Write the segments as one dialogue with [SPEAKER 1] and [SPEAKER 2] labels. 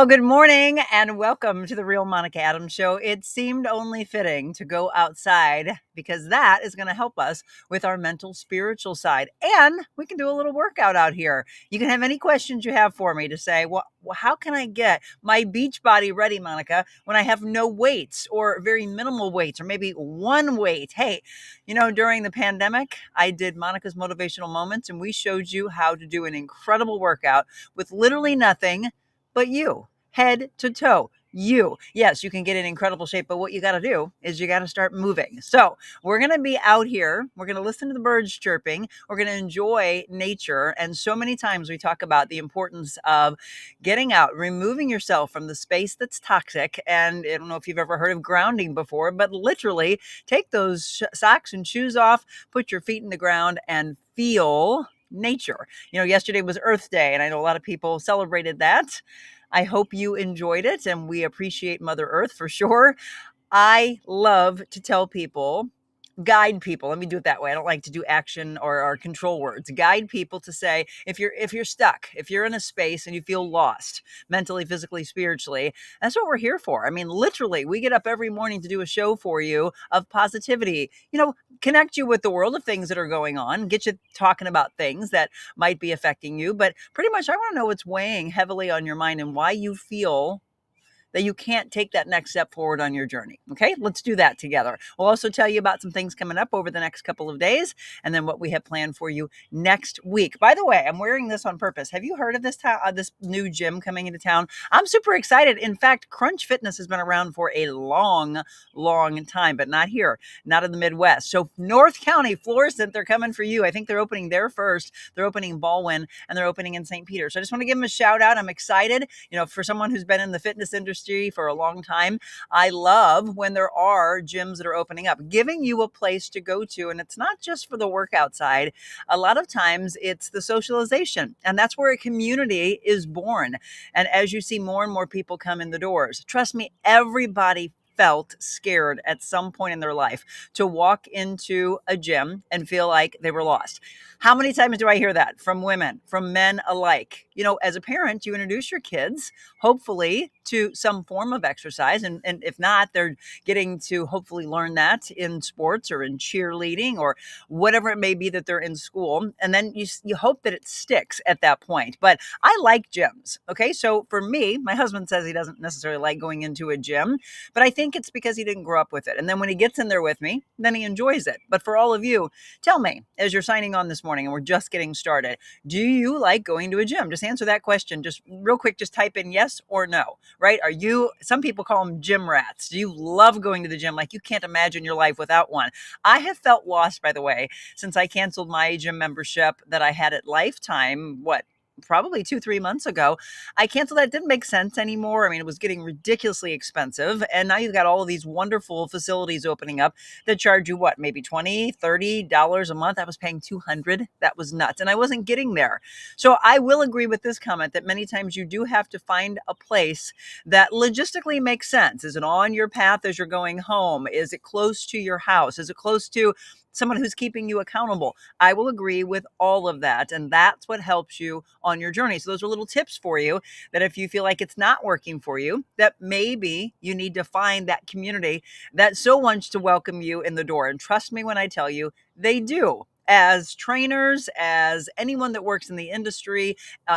[SPEAKER 1] Well, good morning and welcome to the Real Monica Adams Show. It seemed only fitting to go outside because that is going to help us with our mental, spiritual side. And we can do a little workout out here. You can have any questions you have for me to say, well, how can I get my beach body ready, Monica, when I have no weights or very minimal weights or maybe one weight? Hey, during the pandemic, I did Monica's Motivational Moments and we showed you how to do an incredible workout with literally nothing but you, head to toe. You. Yes, you can get in incredible shape, but what you got to do is you got to start moving. So we're going to be out here. We're going to listen to the birds chirping. We're going to enjoy nature. And so many times we talk about the importance of getting out, removing yourself from the space that's toxic. And I don't know if you've ever heard of grounding before, but literally take those socks and shoes off, put your feet in the ground and feel nature. Yesterday was Earth Day, and I know a lot of people celebrated that. I hope you enjoyed it, and we appreciate Mother Earth for sure. I love to tell people, guide people. Let me do it that way. I don't like to do action or control words. Guide people to say, if you're stuck, if you're in a space and you feel lost mentally, physically, spiritually, that's what we're here for. I mean, literally, we get up every morning to do a show for you of positivity, connect you with the world of things that are going on, get you talking about things that might be affecting you. But pretty much, I want to know what's weighing heavily on your mind and why you feel that you can't take that next step forward on your journey. Okay, let's do that together. We'll also tell you about some things coming up over the next couple of days and then what we have planned for you next week. By the way, I'm wearing this on purpose. Have you heard of this new gym coming into town? I'm super excited. In fact, Crunch Fitness has been around for a long time, but not here, not in the Midwest. So North County, Florissant, they're coming for you. I think they're opening there first. They're opening Baldwin and they're opening in St. Peter. So I just want to give them a shout out. I'm excited. For someone who's been in the fitness industry for a long time, I love when there are gyms that are opening up, giving you a place to go to. And it's not just for the workout side. A lot of times it's the socialization, and that's where a community is born. And as you see more and more people come in the doors, trust me, everybody felt scared at some point in their life to walk into a gym and feel like they were lost. How many times do I hear that from women, from men alike? As a parent, you introduce your kids, hopefully, to some form of exercise. And if not, they're getting to hopefully learn that in sports or in cheerleading or whatever it may be that they're in school. And then you hope that it sticks at that point. But I like gyms. Okay. So for me, my husband says he doesn't necessarily like going into a gym, but I think it's because he didn't grow up with it. And then when he gets in there with me, then he enjoys it. But for all of you, tell me, as you're signing on this morning and we're just getting started, do you like going to a gym? Just answer that question. Just real quick, just type in yes or no, right? Some people call them gym rats. Do you love going to the gym? Like you can't imagine your life without one. I have felt lost, by the way, since I canceled my gym membership that I had at Lifetime, probably 2-3 months ago. I canceled that. It didn't make sense anymore. I mean, it was getting ridiculously expensive. And now you've got all of these wonderful facilities opening up that charge you maybe $20, $30 a month. I was paying $200. That was nuts. And I wasn't getting there. So I will agree with this comment that many times you do have to find a place that logistically makes sense. Is it on your path as you're going home? Is it close to your house? Is it close to someone who's keeping you accountable? I will agree with all of that. And that's what helps you on your journey. So those are little tips for you that if you feel like it's not working for you, that maybe you need to find that community that so wants to welcome you in the door. And trust me when I tell you, they do. As trainers, as anyone that works in the industry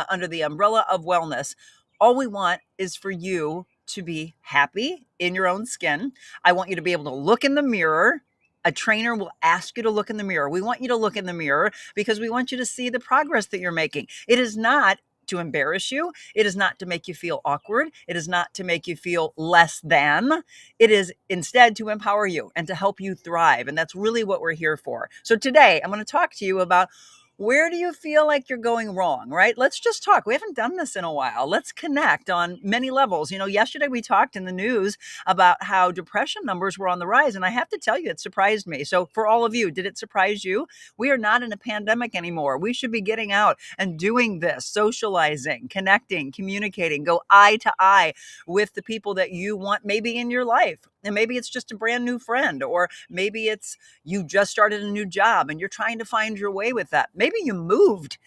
[SPEAKER 1] under the umbrella of wellness, all we want is for you to be happy in your own skin. I want you to be able to look in the mirror. A trainer will ask you to look in the mirror. We want you to look in the mirror because we want you to see the progress that you're making. It is not to embarrass you. It is not to make you feel awkward. It is not to make you feel less than. It is instead to empower you and to help you thrive. And that's really what we're here for. So today I'm going to talk to you about, where do you feel like you're going wrong, right? Let's just talk. We haven't done this in a while. Let's connect on many levels. Yesterday we talked in the news about how depression numbers were on the rise. And I have to tell you, it surprised me. So for all of you, did it surprise you? We are not in a pandemic anymore. We should be getting out and doing this, socializing, connecting, communicating, go eye to eye with the people that you want maybe in your life. And maybe it's just a brand new friend, or maybe it's you just started a new job and you're trying to find your way with that. Maybe you moved.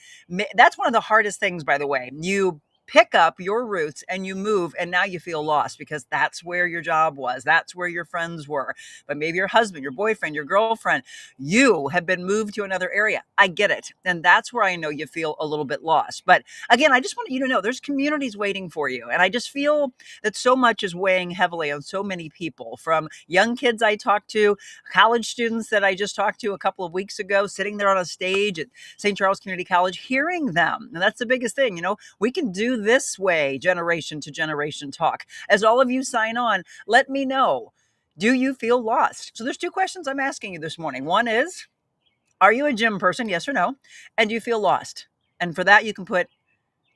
[SPEAKER 1] That's one of the hardest things, by the way. You pick up your roots and you move, and now you feel lost because that's where your job was. That's where your friends were. But maybe your husband, your boyfriend, your girlfriend, you have been moved to another area. I get it. And that's where I know you feel a little bit lost. But again, I just want you to know there's communities waiting for you. And I just feel that so much is weighing heavily on so many people, from young kids I talk to, college students that I just talked to a couple of weeks ago, sitting there on a stage at St. Charles Community College, hearing them. And that's the biggest thing. We can do this way, generation to generation talk. As all of you sign on, let me know. Do you feel lost? So there's two questions I'm asking you this morning. One is, are you a gym person? Yes or no? And do you feel lost? And for that, you can put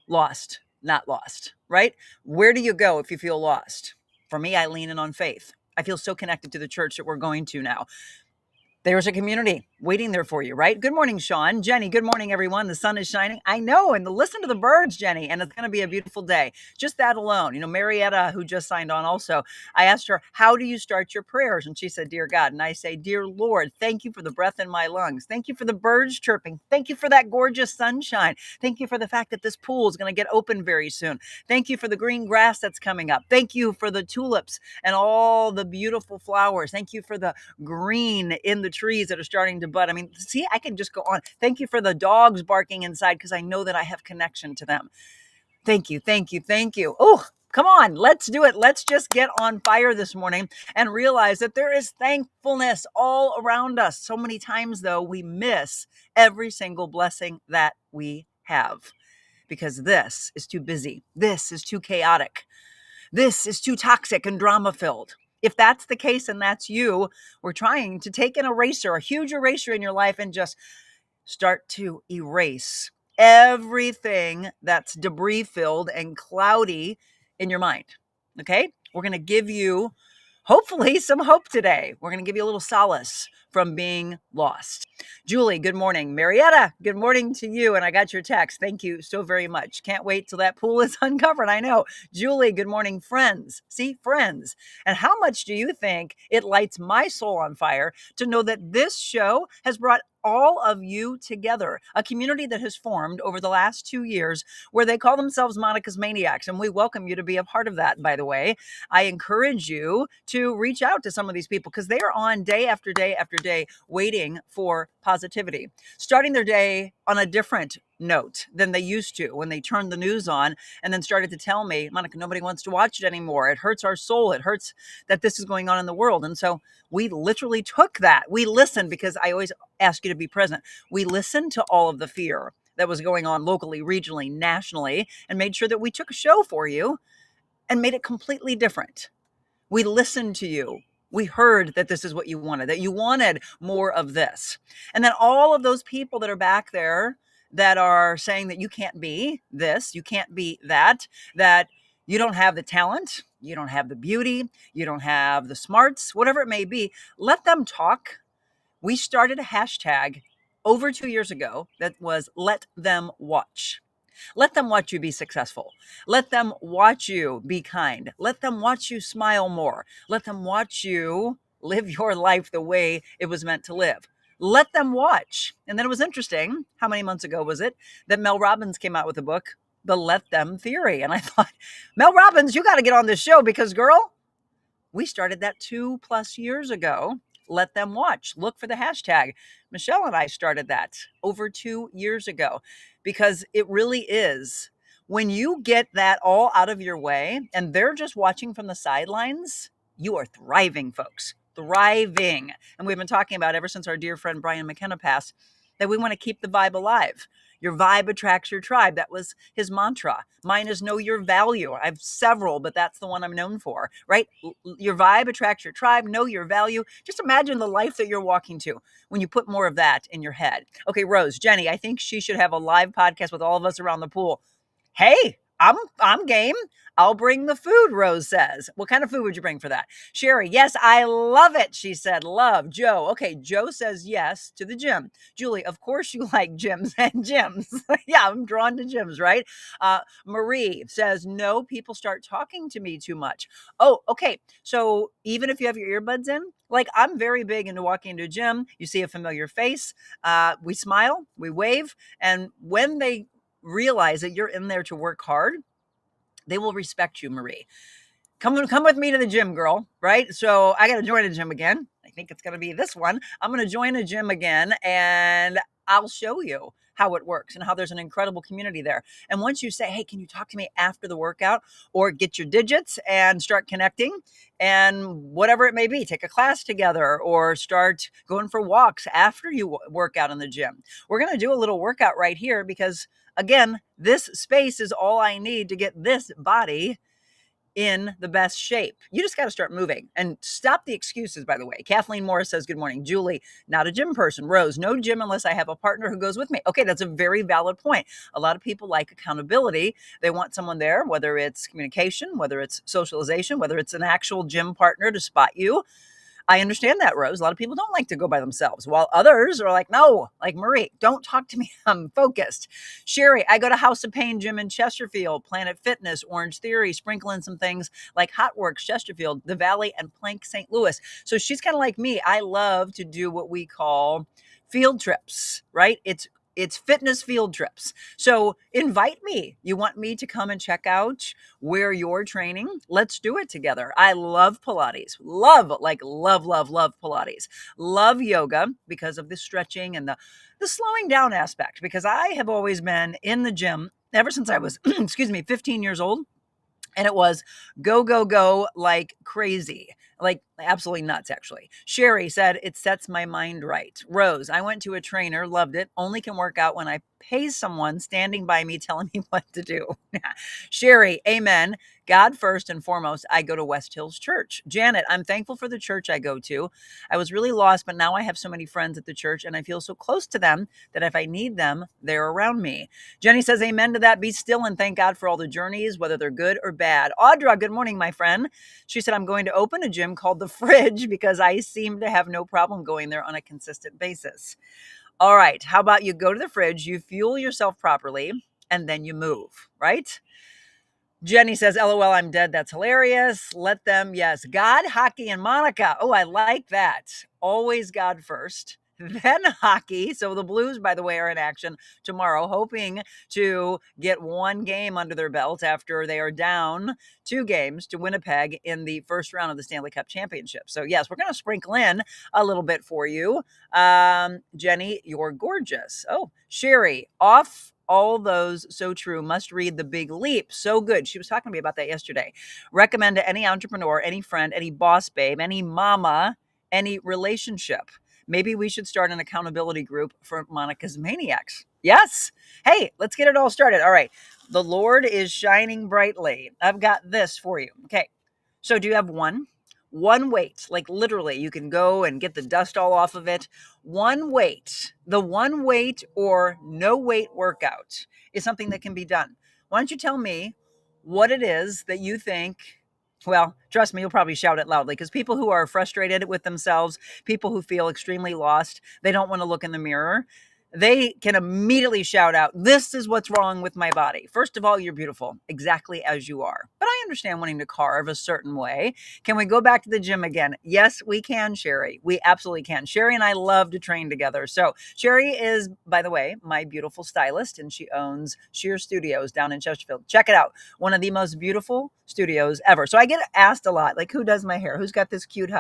[SPEAKER 1] lost, not lost, right? Where do you go if you feel lost? For me, I lean in on faith. I feel so connected to the church that we're going to now. There's a community waiting there for you, right? Good morning, Sean. Jenny, good morning, everyone. The sun is shining. I know. And listen to the birds, Jenny. And it's going to be a beautiful day. Just that alone. Marietta, who just signed on also, I asked her, how do you start your prayers? And she said, dear God. And I say, dear Lord, thank you for the breath in my lungs. Thank you for the birds chirping. Thank you for that gorgeous sunshine. Thank you for the fact that this pool is going to get open very soon. Thank you for the green grass that's coming up. Thank you for the tulips and all the beautiful flowers. Thank you for the green in the trees that are starting to bud. I mean, see, I can just go on. Thank you for the dogs barking inside because I know that I have connection to them. Thank you, thank you, thank you. Oh, come on, let's do it. Let's just get on fire this morning and realize that there is thankfulness all around us. So many times, though, we miss every single blessing that we have because this is too busy. This is too chaotic. This is too toxic and drama-filled. If that's the case and that's you, we're trying to take an eraser, a huge eraser in your life, and just start to erase everything that's debris-filled and cloudy in your mind. Okay? We're going to give you, hopefully, some hope today. We're going to give you a little solace from being lost. Julie, good morning. Marietta, good morning to you. And I got your text. Thank you so very much. Can't wait till that pool is uncovered. I know. Julie, good morning, friends. See, friends. And how much do you think it lights my soul on fire to know that this show has brought all of you together, a community that has formed over the last 2 years where they call themselves Monica's Maniacs. And we welcome you to be a part of that, by the way. I encourage you to reach out to some of these people because they are on day after day after day waiting for positivity, starting their day on a different note than they used to when they turned the news on and then started to tell me, Monica, nobody wants to watch it anymore. It hurts our soul. It hurts that this is going on in the world. And so we literally took that. We listened because I always ask you to be present. We listened to all of the fear that was going on locally, regionally, nationally, and made sure that we took a show for you and made it completely different. We listened to you. We heard that this is what you wanted, that you wanted more of this. And then all of those people that are back there that are saying that you can't be this, you can't be that you don't have the talent, you don't have the beauty, you don't have the smarts, whatever it may be, let them talk. We started a hashtag over 2 years ago that was Let Them Watch. Let them watch you be successful. Let them watch you be kind. Let them watch you smile more. Let them watch you live your life the way it was meant to live. Let them watch. And then it was interesting, how many months ago was it, that Mel Robbins came out with a book, The Let Them Theory. And I thought, Mel Robbins, you got to get on this show because, girl, we started that 2+ years ago. Let them watch. Look for the hashtag. Michelle and I started that over 2 years ago because it really is when you get that all out of your way and they're just watching from the sidelines, you are thriving, folks. Thriving. And we've been talking about ever since our dear friend Brian McKenna passed that we want to keep the vibe alive. Your vibe attracts your tribe. That was his mantra. Mine is know your value. I have several, but that's the one I'm known for, right? Your vibe attracts your tribe. Know your value. Just imagine the life that you're walking to when you put more of that in your head. Okay, Rose, Jenny, I think she should have a live podcast with all of us around the pool. Hey, I'm game. I'll bring the food, Rose says. What kind of food would you bring for that? Sherry, yes, I love it, she said. Love. Joe, okay, Joe says yes to the gym. Julie, of course you like gyms and gyms. Yeah, I'm drawn to gyms, right? Marie says, no, people start talking to me too much. Oh, okay. So even if you have your earbuds in, like I'm very big into walking into a gym. You see a familiar face. We smile, we wave. And when they realize that you're in there to work hard, they will respect you, Marie. Come with me to the gym, girl, right? So I got to join a gym again. I think it's going to be this one. I'm going to join a gym again, and I'll show you how it works and how there's an incredible community there. And once you say, hey, can you talk to me after the workout, or get your digits and start connecting, and whatever it may be, take a class together or start going for walks after you work out in the gym. We're going to do a little workout right here because, again, this space is all I need to get this body in the best shape. You just got to start moving and stop the excuses, by the way. Kathleen Morris says, good morning. Julie, not a gym person. Rose, no gym unless I have a partner who goes with me. Okay, that's a very valid point. A lot of people like accountability. They want someone there, whether it's communication, whether it's socialization, whether it's an actual gym partner to spot you. I understand that, Rose. A lot of people don't like to go by themselves, while others are like, no, like Marie, don't talk to me. I'm focused. Sherry, I go to House of Pain Gym in Chesterfield, Planet Fitness, Orange Theory, sprinkle in some things like Hot Works, Chesterfield, The Valley, and Plank St. Louis. So she's kind of like me. I love to do what we call field trips, right? It's fitness field trips. So invite me. You want me to come and check out where you're training? Let's do it together. I love Pilates. Love Pilates. Love yoga because of the stretching and the slowing down aspect, because I have always been in the gym ever since I was, 15 years old. And it was go, go, go like crazy, like absolutely nuts, actually. Sherry said, it sets my mind right. Rose, I went to a trainer, loved it, only can work out when I pay someone standing by me telling me what to do. Sherry, amen. God first and foremost, I go to West Hills Church. Janet, I'm thankful for the church I go to. I was really lost, but now I have so many friends at the church and I feel so close to them that if I need them, they're around me. Jenny says, amen to that. Be still and thank God for all the journeys, whether they're good or bad. Audra, good morning, my friend. She said, I'm going to open a gym called The Fridge because I seem to have no problem going there on a consistent basis. All right. How about you go to the fridge, you fuel yourself properly, and then you move, right? Jenny says, LOL, I'm dead. That's hilarious. Let them, yes. God, hockey, and Monica. Oh, I like that. Always God first, then hockey. So the Blues, by the way, are in action tomorrow, hoping to get one game under their belt after they are down 2 games to Winnipeg in the first round of the Stanley Cup Championship. So yes, we're going to sprinkle in a little bit for you. Jenny, you're gorgeous. Oh, Sherry, off all those, so true. Must read The Big Leap. So good. She was talking to me about that yesterday. Recommend to any entrepreneur, any friend, any boss babe, any mama, any relationship. Maybe we should start an accountability group for Monica's Maniacs. Yes. Hey, let's get it all started. All right. The Lord is shining brightly. I've got this for you. Okay. So do you have one weight? Like literally, you can go and get the dust all off of it. One weight, the one weight or no weight workout is something that can be done. Why don't you tell me what it is that you think? Well, trust me, you'll probably shout it loudly because people who are frustrated with themselves, people who feel extremely lost, they don't want to look in the mirror. They can immediately shout out, this is what's wrong with my body. First of all, you're beautiful exactly as you are. But I understand wanting to carve a certain way. Can we go back to the gym again? Yes, we can, Sherry. We absolutely can. Sherry and I love to train together. So Sherry is, by the way, my beautiful stylist, and she owns Sheer Studios down in Chesterfield. Check it out. One of the most beautiful studios ever. So I get asked a lot, like, who does my hair? Who's got this cute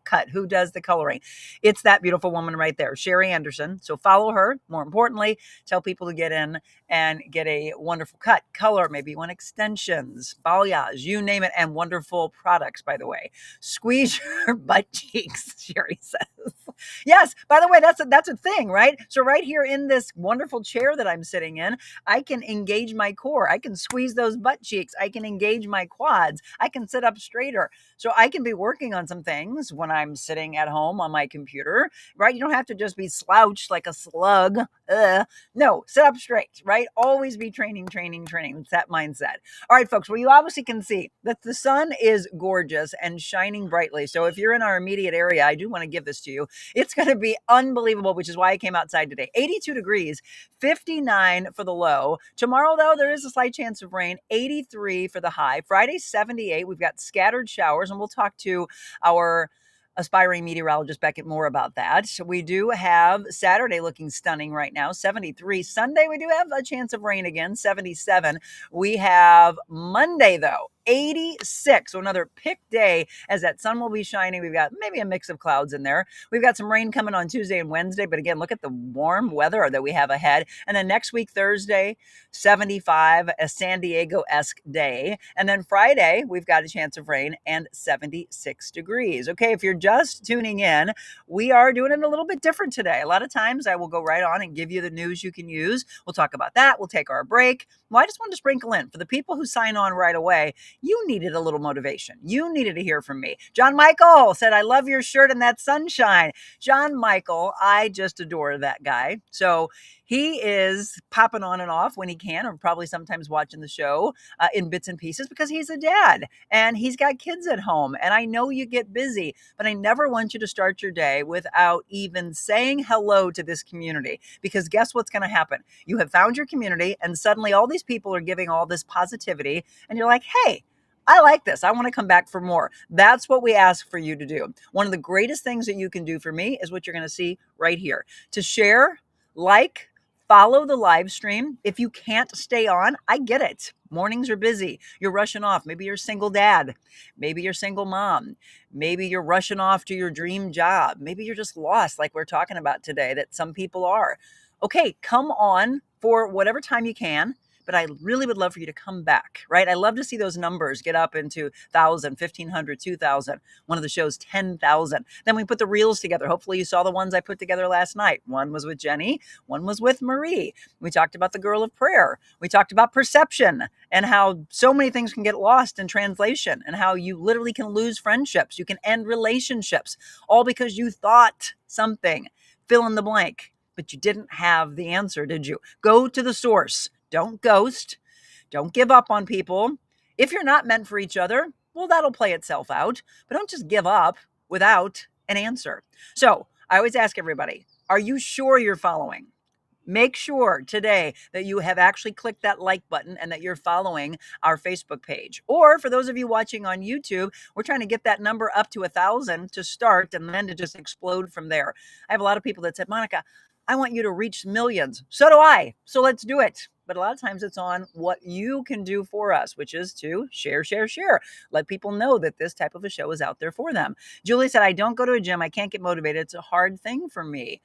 [SPEAKER 1] cut? Who does the coloring? It's that beautiful woman right there, Sherry Anderson. So follow her. More importantly, tell people to get in and get a wonderful cut, color, maybe you want extensions, balayage, you name it, and wonderful products, by the way. Squeeze your butt cheeks, Sherry says. Yes, by the way, that's a thing, right? So right here in this wonderful chair that I'm sitting in, I can engage my core. I can squeeze those butt cheeks. I can engage my quads. I can sit up straighter. So I can be working on some things when I'm sitting at home on my computer, right? You don't have to just be slouched like a slug. No, sit up straight, right? Always be training. It's that mindset. All right, folks. Well, you obviously can see that the sun is gorgeous and shining brightly. So if you're in our immediate area, I do want to give this to you. It's going to be unbelievable, which is why I came outside today. 82 degrees, 59 for the low. Tomorrow, though, there is a slight chance of rain, 83 for the high. Friday, 78. We've got scattered showers, and we'll talk to our aspiring meteorologist Beckett more about that. So we do have Saturday looking stunning right now, 73. Sunday, we do have a chance of rain again, 77. We have Monday, though, 86. So another pick day as that sun will be shining. We've got maybe a mix of clouds in there. We've got some rain coming on Tuesday and Wednesday. But again, look at the warm weather that we have ahead. And then next week, Thursday, 75, a San Diego-esque day. And then Friday, we've got a chance of rain and 76 degrees. Okay, if you're just tuning in, we are doing it a little bit different today. A lot of times I will go right on and give you the news you can use. We'll talk about that. We'll take our break. Well, I just wanted to sprinkle in for the people who sign on right away. You needed a little motivation. You needed to hear from me. John Michael said, I love your shirt and that sunshine. John Michael, I just adore that guy. So he is popping on and off when he can, or probably sometimes watching the show in bits and pieces because he's a dad and he's got kids at home. And I know you get busy, but I never want you to start your day without even saying hello to this community, because guess what's going to happen? You have found your community and suddenly all these people are giving all this positivity and you're like, hey, I like this. I want to come back for more. That's what we ask for you to do. One of the greatest things that you can do for me is what you're going to see right here. To share, like, follow the live stream. If you can't stay on, I get it. Mornings are busy. You're rushing off. Maybe you're a single dad. Maybe you're a single mom. Maybe you're rushing off to your dream job. Maybe you're just lost like we're talking about today, that some people are. Okay, come on for whatever time you can. But I really would love for you to come back, right? I love to see those numbers get up into 1,000, 1,500, 2,000. One of the shows, 10,000. Then we put the reels together. Hopefully you saw the ones I put together last night. One was with Jenny. One was with Marie. We talked about the girl of prayer. We talked about perception and how so many things can get lost in translation and how you literally can lose friendships. You can end relationships all because you thought something. Fill in the blank. But you didn't have the answer, did you? Go to the source. Don't ghost. Don't give up on people. If you're not meant for each other, well, that'll play itself out. But don't just give up without an answer. So I always ask everybody, are you sure you're following? Make sure today that you have actually clicked that like button and that you're following our Facebook page. Or for those of you watching on YouTube, we're trying to get that number up to 1,000 to start and then to just explode from there. I have a lot of people that said, Monica, I want you to reach millions. So do I. So let's do it. But a lot of times it's on what you can do for us, which is to share. Let people know that this type of a show is out there for them. Julie said, I don't go to a gym. I can't get motivated. It's a hard thing for me.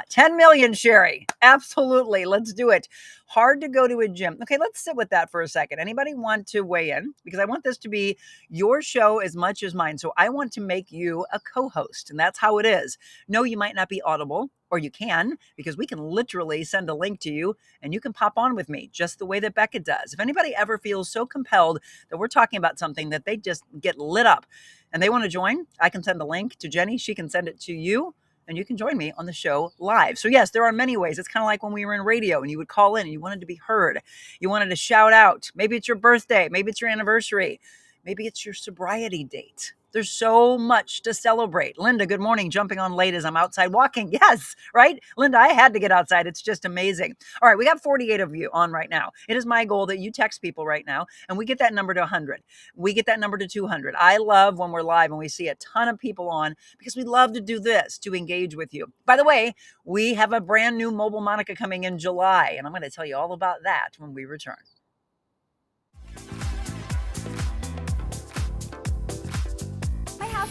[SPEAKER 1] 10 million, Sherry. Absolutely. Let's do it. Hard to go to a gym. Okay, let's sit with that for a second. Anybody want to weigh in? Because I want this to be your show as much as mine. So I want to make you a co-host, and that's how it is. No, you might not be audible, or you can, because we can literally send a link to you and you can pop on with me just the way that Beckett does. If anybody ever feels so compelled that we're talking about something that they just get lit up and they want to join, I can send the link to Jenny. She can send it to you and you can join me on the show live. So yes, there are many ways. It's kind of like when we were in radio and you would call in and you wanted to be heard. You wanted to shout out. Maybe it's your birthday. Maybe it's your anniversary. Maybe it's your sobriety date. There's so much to celebrate. Linda, good morning. Jumping on late as I'm outside walking. Yes, right? Linda, I had to get outside. It's just amazing. All right, we got 48 of you on right now. It is my goal that you text people right now and we get that number to 100. We get that number to 200. I love when we're live and we see a ton of people on because we love to do this, to engage with you. By the way, we have a brand new Mobile Monica coming in July, and I'm going to tell you all about that when we return.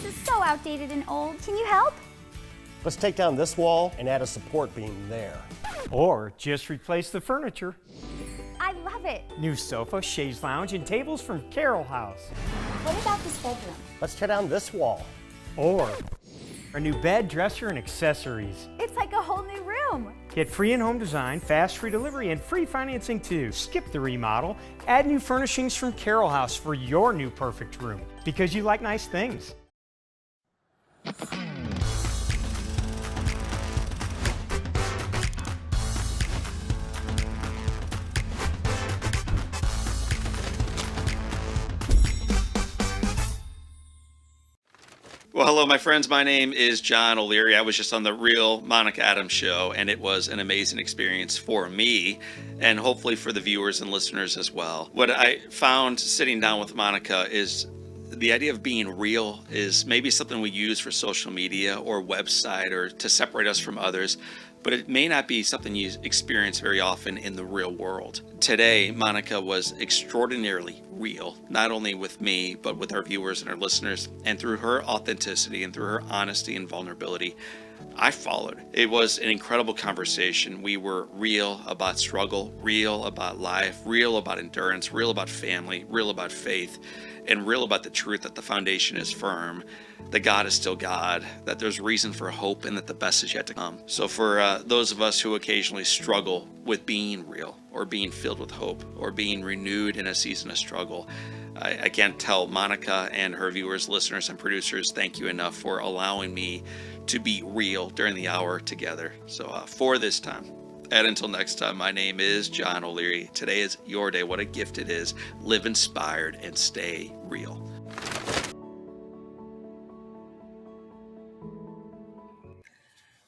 [SPEAKER 2] Is so outdated and old. Can you help?
[SPEAKER 3] Let's take down this wall and add a support beam there.
[SPEAKER 4] Or just replace the furniture.
[SPEAKER 2] I love it.
[SPEAKER 4] New sofa, chaise lounge, and tables from Carroll House.
[SPEAKER 2] What about this bedroom?
[SPEAKER 3] Let's tear down this wall.
[SPEAKER 4] Or a new bed, dresser, and accessories.
[SPEAKER 2] It's like a whole new room.
[SPEAKER 4] Get free in-home design, fast free delivery, and free financing too. Skip the remodel. Add new furnishings from Carroll House for your new perfect room. Because you like nice things.
[SPEAKER 5] Well, hello, my friends. My name is John O'Leary. I was just on the Real Monica Adams show, and it was an amazing experience for me and hopefully for the viewers and listeners as well. What I found sitting down with Monica is the idea of being real is maybe something we use for social media or website or to separate us from others, but it may not be something you experience very often in the real world. Today, Monica was extraordinarily real, not only with me, but with our viewers and our listeners. And through her authenticity and through her honesty and vulnerability, I followed. It was an incredible conversation. We were real about struggle, real about life, real about endurance, real about family, real about faith, and real about the truth that the foundation is firm, that God is still God, that there's reason for hope, and that the best is yet to come. So for those of us who occasionally struggle with being real or being filled with hope or being renewed in a season of struggle, I can't tell Monica and her viewers, listeners, and producers thank you enough for allowing me to be real during the hour together. So for this time, and until next time, my name is John O'Leary. Today is your day. What a gift it is. Live inspired and stay real.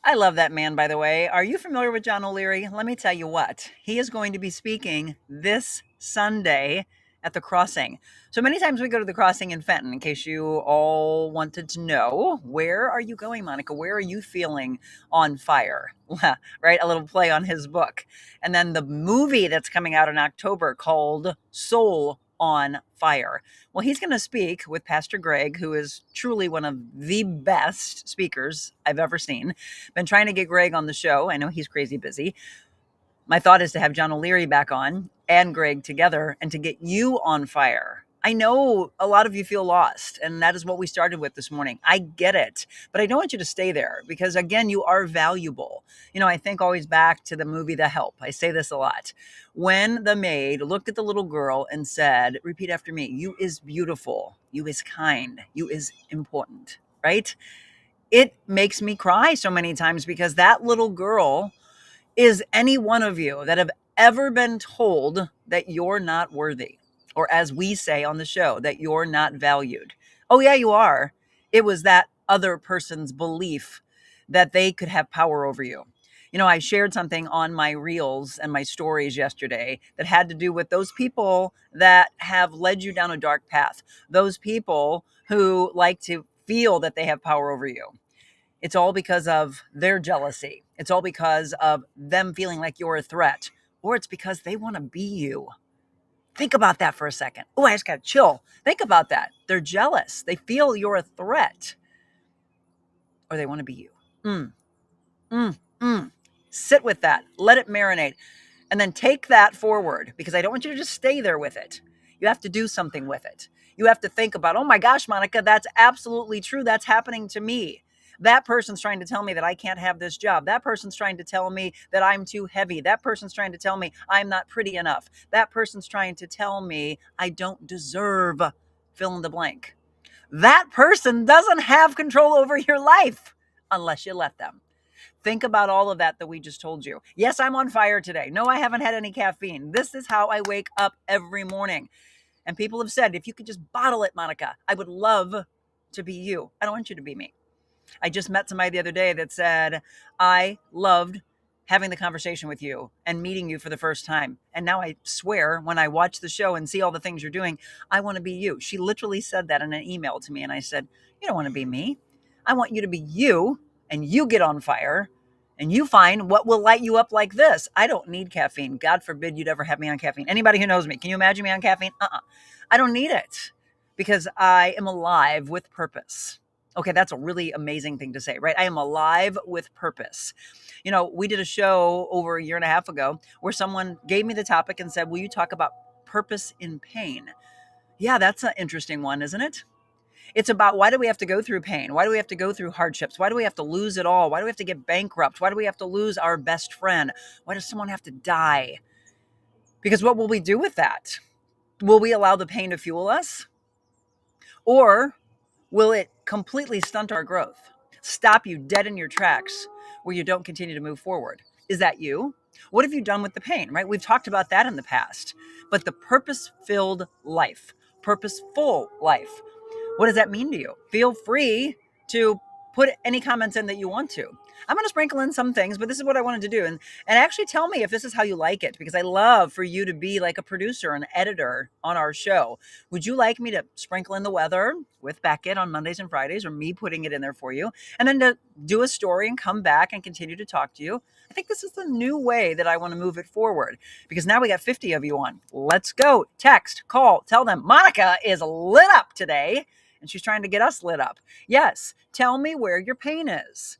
[SPEAKER 1] I love that man, by the way. Are you familiar with John O'Leary? Let me tell you what. He is going to be speaking this Sunday at the Crossing. So many times we go to the Crossing in Fenton, in case you all wanted to know. Where are you going, Monica? Where are you feeling on fire? Right? A little play on his book. And then the movie that's coming out in October called Soul on Fire. Well, he's going to speak with Pastor Greg, who is truly one of the best speakers I've ever seen. Been trying to get Greg on the show. I know he's crazy busy. My thought is to have John O'Leary back on and Greg together and to get you on fire. I know a lot of you feel lost, and that is what we started with this morning. I get it, but I don't want you to stay there because, again, you are valuable. You know, I think always back to the movie The Help. I say this a lot. When the maid looked at the little girl and said, repeat after me, you is beautiful, you is kind, you is important, right? It makes me cry so many times because that little girl is any one of you that have ever been told that you're not worthy, or as we say on the show, that you're not valued. Oh yeah, you are. It was that other person's belief that they could have power over you. You know, I shared something on my reels and my stories yesterday that had to do with those people that have led you down a dark path. Those people who like to feel that they have power over you. It's all because of their jealousy. It's all because of them feeling like you're a threat, or it's because they want to be you. Think about that for a second. Oh, I just got to chill. Think about that. They're jealous. They feel you're a threat, or they want to be you. Sit with that. Let it marinate. And then take that forward, because I don't want you to just stay there with it. You have to do something with it. You have to think about, oh my gosh, Monica, that's absolutely true. That's happening to me. That person's trying to tell me that I can't have this job. That person's trying to tell me that I'm too heavy. That person's trying to tell me I'm not pretty enough. That person's trying to tell me I don't deserve fill in the blank. That person doesn't have control over your life unless you let them. Think about all of that we just told you. Yes, I'm on fire today. No, I haven't had any caffeine. This is how I wake up every morning. And people have said, if you could just bottle it, Monica, I would love to be you. I don't want you to be me. I just met somebody the other day that said, I loved having the conversation with you and meeting you for the first time. And now I swear when I watch the show and see all the things you're doing, I want to be you. She literally said that in an email to me. And I said, you don't want to be me. I want you to be you, and you get on fire and you find what will light you up like this. I don't need caffeine. God forbid you'd ever have me on caffeine. Anybody who knows me, can you imagine me on caffeine? I don't need it because I am alive with purpose. Okay, that's a really amazing thing to say, right? I am alive with purpose. You know, we did a show over a year and a half ago where someone gave me the topic and said, will you talk about purpose in pain? Yeah, that's an interesting one, isn't it? It's about, why do we have to go through pain? Why do we have to go through hardships? Why do we have to lose it all? Why do we have to get bankrupt? Why do we have to lose our best friend? Why does someone have to die? Because what will we do with that? Will we allow the pain to fuel us? Or will it completely stunt our growth? Stop you dead in your tracks where you don't continue to move forward? Is that you? What have you done with the pain, right? We've talked about that in the past. But the purpose-filled life, purposeful life, what does that mean to you? Feel free to put any comments in that you want to. I'm going to sprinkle in some things, but this is what I wanted to do. And actually tell me if this is how you like it, because I love for you to be like a producer, an editor on our show. Would you like me to sprinkle in the weather with Beckett on Mondays and Fridays, or me putting it in there for you, and then to do a story and come back and continue to talk to you? I think this is the new way that I want to move it forward, because now we got 50 of you on. Let's go. Text, call, tell them Monica is lit up today, and she's trying to get us lit up. Yes, tell me where your pain is.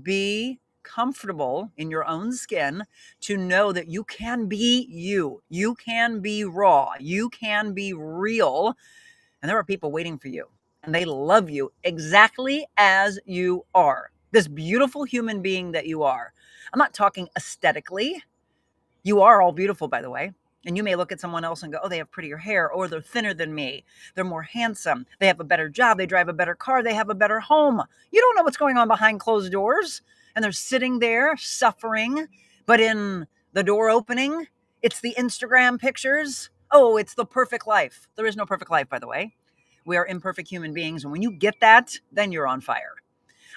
[SPEAKER 1] Be comfortable in your own skin to know that you can be you. You can be raw. You can be real. And there are people waiting for you, and they love you exactly as you are. This beautiful human being that you are. I'm not talking aesthetically. You are all beautiful, by the way. And you may look at someone else and go, oh, they have prettier hair, or they're thinner than me. They're more handsome. They have a better job. They drive a better car. They have a better home. You don't know what's going on behind closed doors. And they're sitting there suffering. But in the door opening, it's the Instagram pictures. Oh, it's the perfect life. There is no perfect life, by the way. We are imperfect human beings. And when you get that, then you're on fire.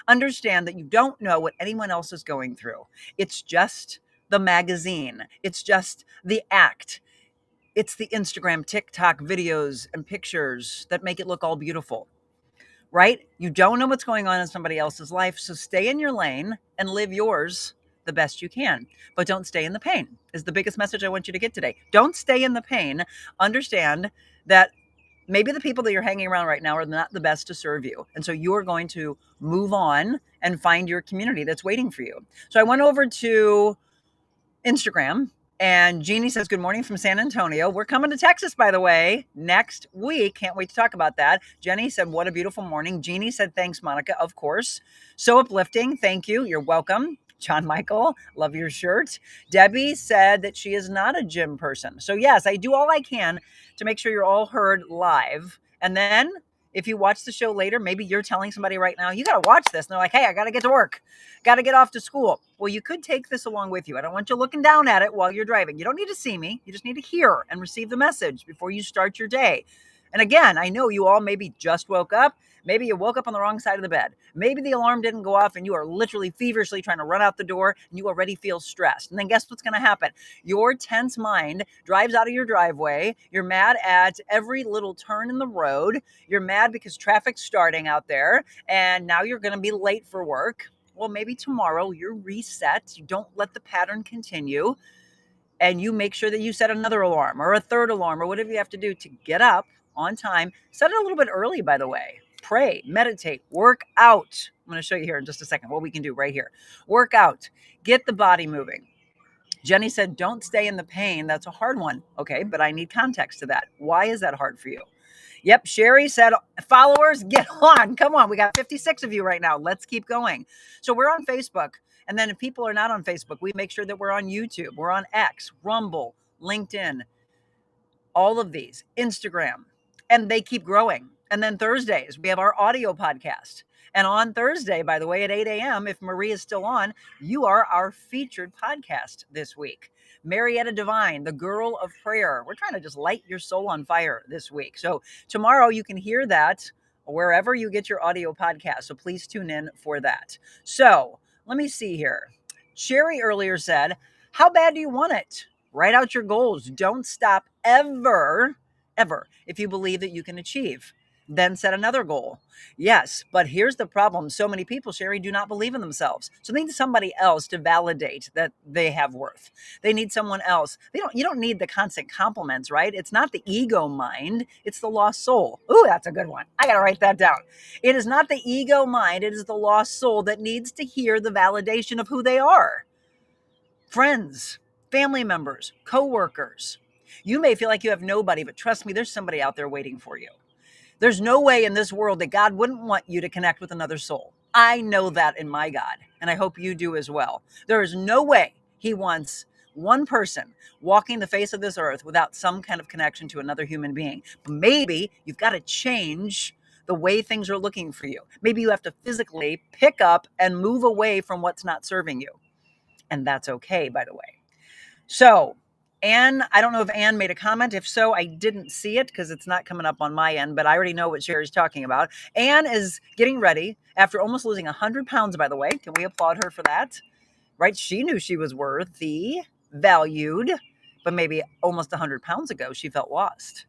[SPEAKER 1] Understand that you don't know what anyone else is going through. It's just the magazine. It's just the act. It's the Instagram, TikTok videos and pictures that make it look all beautiful, right? You don't know what's going on in somebody else's life. So stay in your lane and live yours the best you can, but don't stay in the pain is the biggest message I want you to get today. Don't stay in the pain. Understand that maybe the people that you're hanging around right now are not the best to serve you. And so you're going to move on and find your community that's waiting for you. So I went over to Instagram, and Jeannie says, good morning from San Antonio. We're coming to Texas, by the way, next week. Can't wait to talk about that. Jenny said, what a beautiful morning. Jeannie said, thanks, Monica. Of course. So uplifting. Thank you. You're welcome. John Michael, love your shirt. Debbie said that she is not a gym person. So yes, I do all I can to make sure you're all heard live. And then if you watch the show later, maybe you're telling somebody right now, you got to watch this. And they're like, hey, I got to get to work. Got to get off to school. Well, you could take this along with you. I don't want you looking down at it while you're driving. You don't need to see me. You just need to hear and receive the message before you start your day. And again, I know you all maybe just woke up. Maybe you woke up on the wrong side of the bed. Maybe the alarm didn't go off and you are literally feverishly trying to run out the door and you already feel stressed. And then guess what's going to happen? Your tense mind drives out of your driveway. You're mad at every little turn in the road. You're mad because traffic's starting out there and now you're going to be late for work. Well, maybe tomorrow you're reset. You don't let the pattern continue and you make sure that you set another alarm or a third alarm or whatever you have to do to get up on time. Set it a little bit early, by the way. Pray, meditate, work out. I'm going to show you here in just a second what we can do right here. Work out, get the body moving. Jenny said, don't stay in the pain. That's a hard one. Okay, but I need context to that. Why is that hard for you? Yep, Sherry said, followers, get on. Come on, we got 56 of you right now. Let's keep going. So we're on Facebook. And then if people are not on Facebook, we make sure that we're on YouTube. We're on X, Rumble, LinkedIn, all of these, Instagram. And they keep growing. And then Thursdays, we have our audio podcast. And on Thursday, by the way, at 8 a.m., if Marie is still on, you are our featured podcast this week. Marietta Divine, the girl of prayer. We're trying to just light your soul on fire this week. So tomorrow you can hear that wherever you get your audio podcast. So please tune in for that. So let me see here. Sherry earlier said, how bad do you want it? Write out your goals. Don't stop ever, if you believe that you can achieve. Then set another goal. Yes, but here's the problem. So many people, Sherry, do not believe in themselves. So they need somebody else to validate that they have worth. They need someone else. You don't need the constant compliments, right? It's not the ego mind. It's the lost soul. Ooh, that's a good one. I got to write that down. It is not the ego mind. It is the lost soul that needs to hear the validation of who they are. Friends, family members, coworkers. You may feel like you have nobody, but trust me, there's somebody out there waiting for you. There's no way in this world that God wouldn't want you to connect with another soul. I know that in my God, and I hope you do as well. There is no way he wants one person walking the face of this earth without some kind of connection to another human being. But maybe you've got to change the way things are looking for you. Maybe you have to physically pick up and move away from what's not serving you. And that's okay, by the way. So Anne, I don't know if Anne made a comment. If so, I didn't see it because it's not coming up on my end, but I already know what Sherry's talking about. Anne is getting ready after almost losing 100 pounds, by the way. Can we applaud her for that? Right? She knew she was worthy, valued, but maybe almost 100 pounds ago, she felt lost.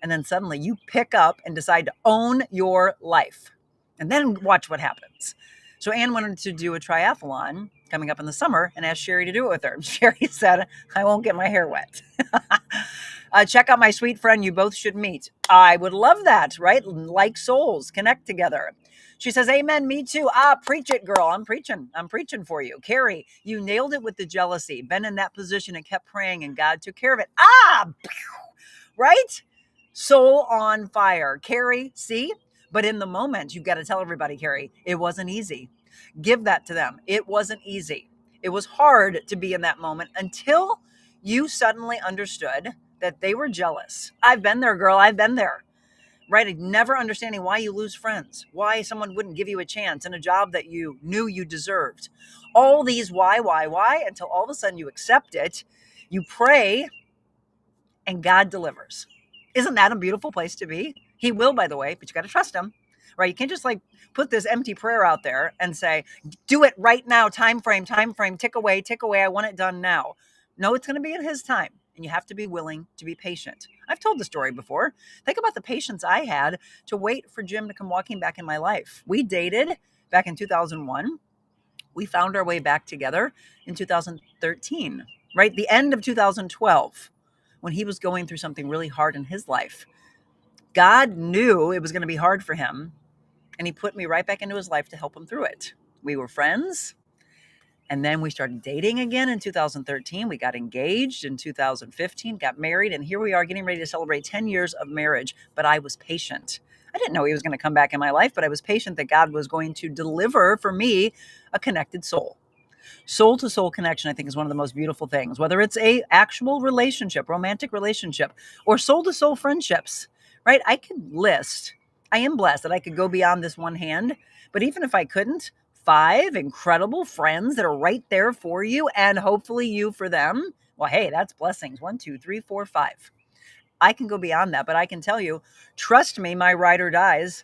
[SPEAKER 1] And then suddenly you pick up and decide to own your life. And then watch what happens. So Anne wanted to do a triathlon coming up in the summer and asked Sherry to do it with her. Sherry said, I won't get my hair wet. Check out my sweet friend you both should meet. I would love that, right? Like souls connect together. She says, amen, me too. Preach it, girl. I'm preaching for you. Carrie, you nailed it with the jealousy. Been in that position and kept praying and God took care of it. Right? Soul on fire. Carrie, see? But in the moment, you've got to tell everybody, Carrie, it wasn't easy. Give that to them. It wasn't easy. It was hard to be in that moment until you suddenly understood that they were jealous. I've been there, girl. I've been there. Right? Never understanding why you lose friends, why someone wouldn't give you a chance in a job that you knew you deserved. All these why, until all of a sudden you accept it, you pray, and God delivers. Isn't that a beautiful place to be? He will, by the way, but you got to trust him, right? You can't just like put this empty prayer out there and say, do it right now. Time frame, tick away. I want it done now. No, it's going to be at his time. And you have to be willing to be patient. I've told the story before. Think about the patience I had to wait for Jim to come walking back in my life. We dated back in 2001. We found our way back together in 2013, right? The end of 2012, when he was going through something really hard in his life. God knew it was going to be hard for him, and he put me right back into his life to help him through it. We were friends, and then we started dating again in 2013. We got engaged in 2015, got married, and here we are getting ready to celebrate 10 years of marriage, but I was patient. I didn't know he was going to come back in my life, but I was patient that God was going to deliver for me a connected soul. Soul to soul connection, I think, is one of the most beautiful things, whether it's a actual relationship, romantic relationship, or soul to soul friendships, right? I am blessed that I could go beyond this one hand, but even if I couldn't, 5 incredible friends that are right there for you and hopefully you for them. Well, hey, that's blessings. 1, 2, 3, 4, 5. I can go beyond that, but I can tell you, trust me, my ride or dies.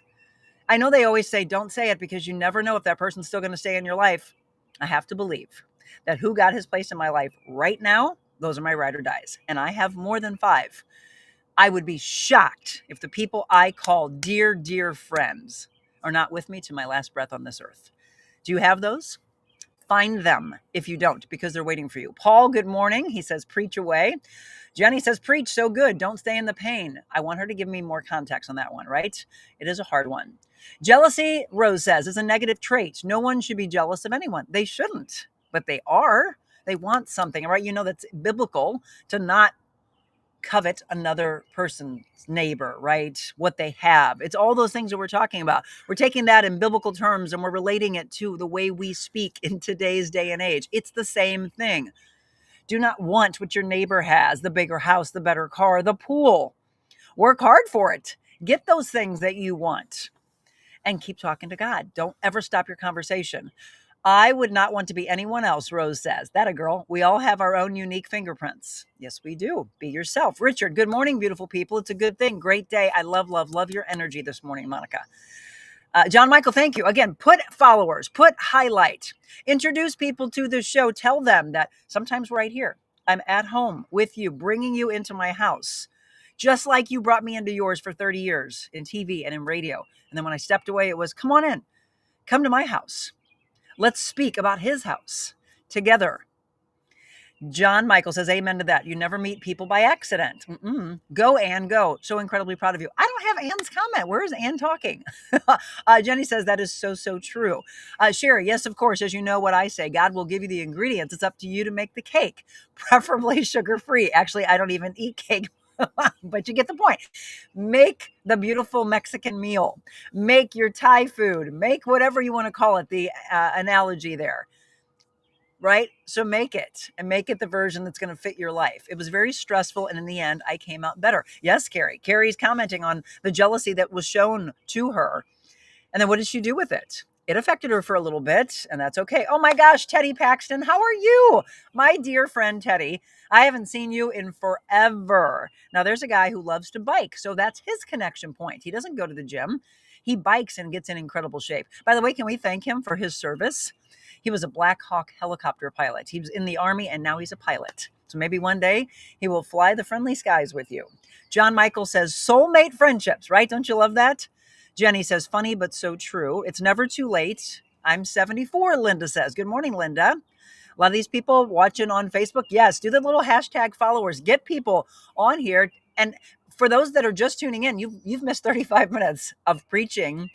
[SPEAKER 1] I know they always say, don't say it because you never know if that person's still going to stay in your life. I have to believe that who God has placed in my life right now, those are my ride or dies. And I have more than 5. I would be shocked if the people I call dear, dear friends are not with me to my last breath on this earth. Do you have those? Find them if you don't, because they're waiting for you. Paul, good morning. He says, preach away. Jenny says, preach, so good. Don't stay in the pain. I want her to give me more context on that one, right? It is a hard one. Jealousy, Rose says, is a negative trait. No one should be jealous of anyone. They shouldn't, but they are. They want something, right? You know, that's biblical to not covet another person's neighbor, right? What they have. It's all those things that we're talking about. We're taking that in biblical terms and we're relating it to the way we speak in today's day and age. It's the same thing. Do not want what your neighbor has, the bigger house, the better car, the pool. Work hard for it. Get those things that you want and keep talking to God. Don't ever stop your conversation. I would not want to be anyone else, Rose says. That a girl. We all have our own unique fingerprints. Yes, we do. Be yourself. Richard, good morning, beautiful people. It's a good thing. Great day. I love your energy this morning, Monica. John Michael, thank you. Again, put followers, put highlight, introduce people to the show. Tell them that sometimes right here, I'm at home with you, bringing you into my house, just like you brought me into yours for 30 years in TV and in radio. And then when I stepped away, it was, come on in, come to my house. Let's speak about his house together. John Michael says, amen to that. You never meet people by accident. Go, Ann, go. So incredibly proud of you. I don't have Ann's comment. Where is Ann talking? Jenny says that is so true. Sherry, yes, of course. As you know what I say, God will give you the ingredients. It's up to you to make the cake, preferably sugar-free. Actually, I don't even eat cake, but you get the point. Make the beautiful Mexican meal. Make your Thai food. Make whatever you want to call it, the analogy there. Right? So make it and make it the version that's going to fit your life. It was very stressful. And in the end, I came out better. Yes, Carrie. Carrie's commenting on the jealousy that was shown to her. And then what did she do with it? it affected her for a little bit, and that's okay. Oh my gosh, Teddy Paxton, how are you? My dear friend Teddy, I haven't seen you in forever. Now, there's a guy who loves to bike, so that's his connection point. He doesn't go to the gym. He bikes and gets in incredible shape. By the way, can we thank him for his service? He was a Black Hawk helicopter pilot. He was in the Army, and now he's a pilot. So maybe one day he will fly the friendly skies with you. John Michael says, soulmate friendships, right? Don't you love that? Jenny says, funny, but so true. It's never too late. I'm 74, Linda says. Good morning, Linda. A lot of these people watching on Facebook, yes, do the little hashtag followers. Get people on here. And for those that are just tuning in, you've missed 35 minutes of preaching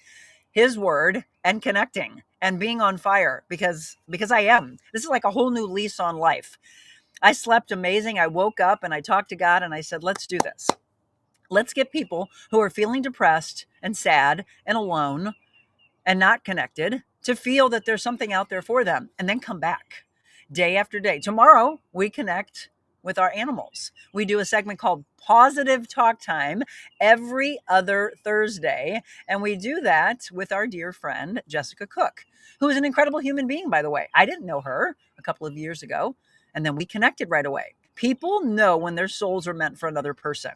[SPEAKER 1] his word and connecting and being on fire because I am. This is like a whole new lease on life. I slept amazing. I woke up and I talked to God and I said, let's do this. Let's get people who are feeling depressed and sad and alone and not connected to feel that there's something out there for them and then come back day after day. Tomorrow, we connect with our animals. We do a segment called Positive Talk Time every other Thursday. And we do that with our dear friend, Jessica Cook, who is an incredible human being, by the way. I didn't know her a couple of years ago, and then we connected right away. People know when their souls are meant for another person.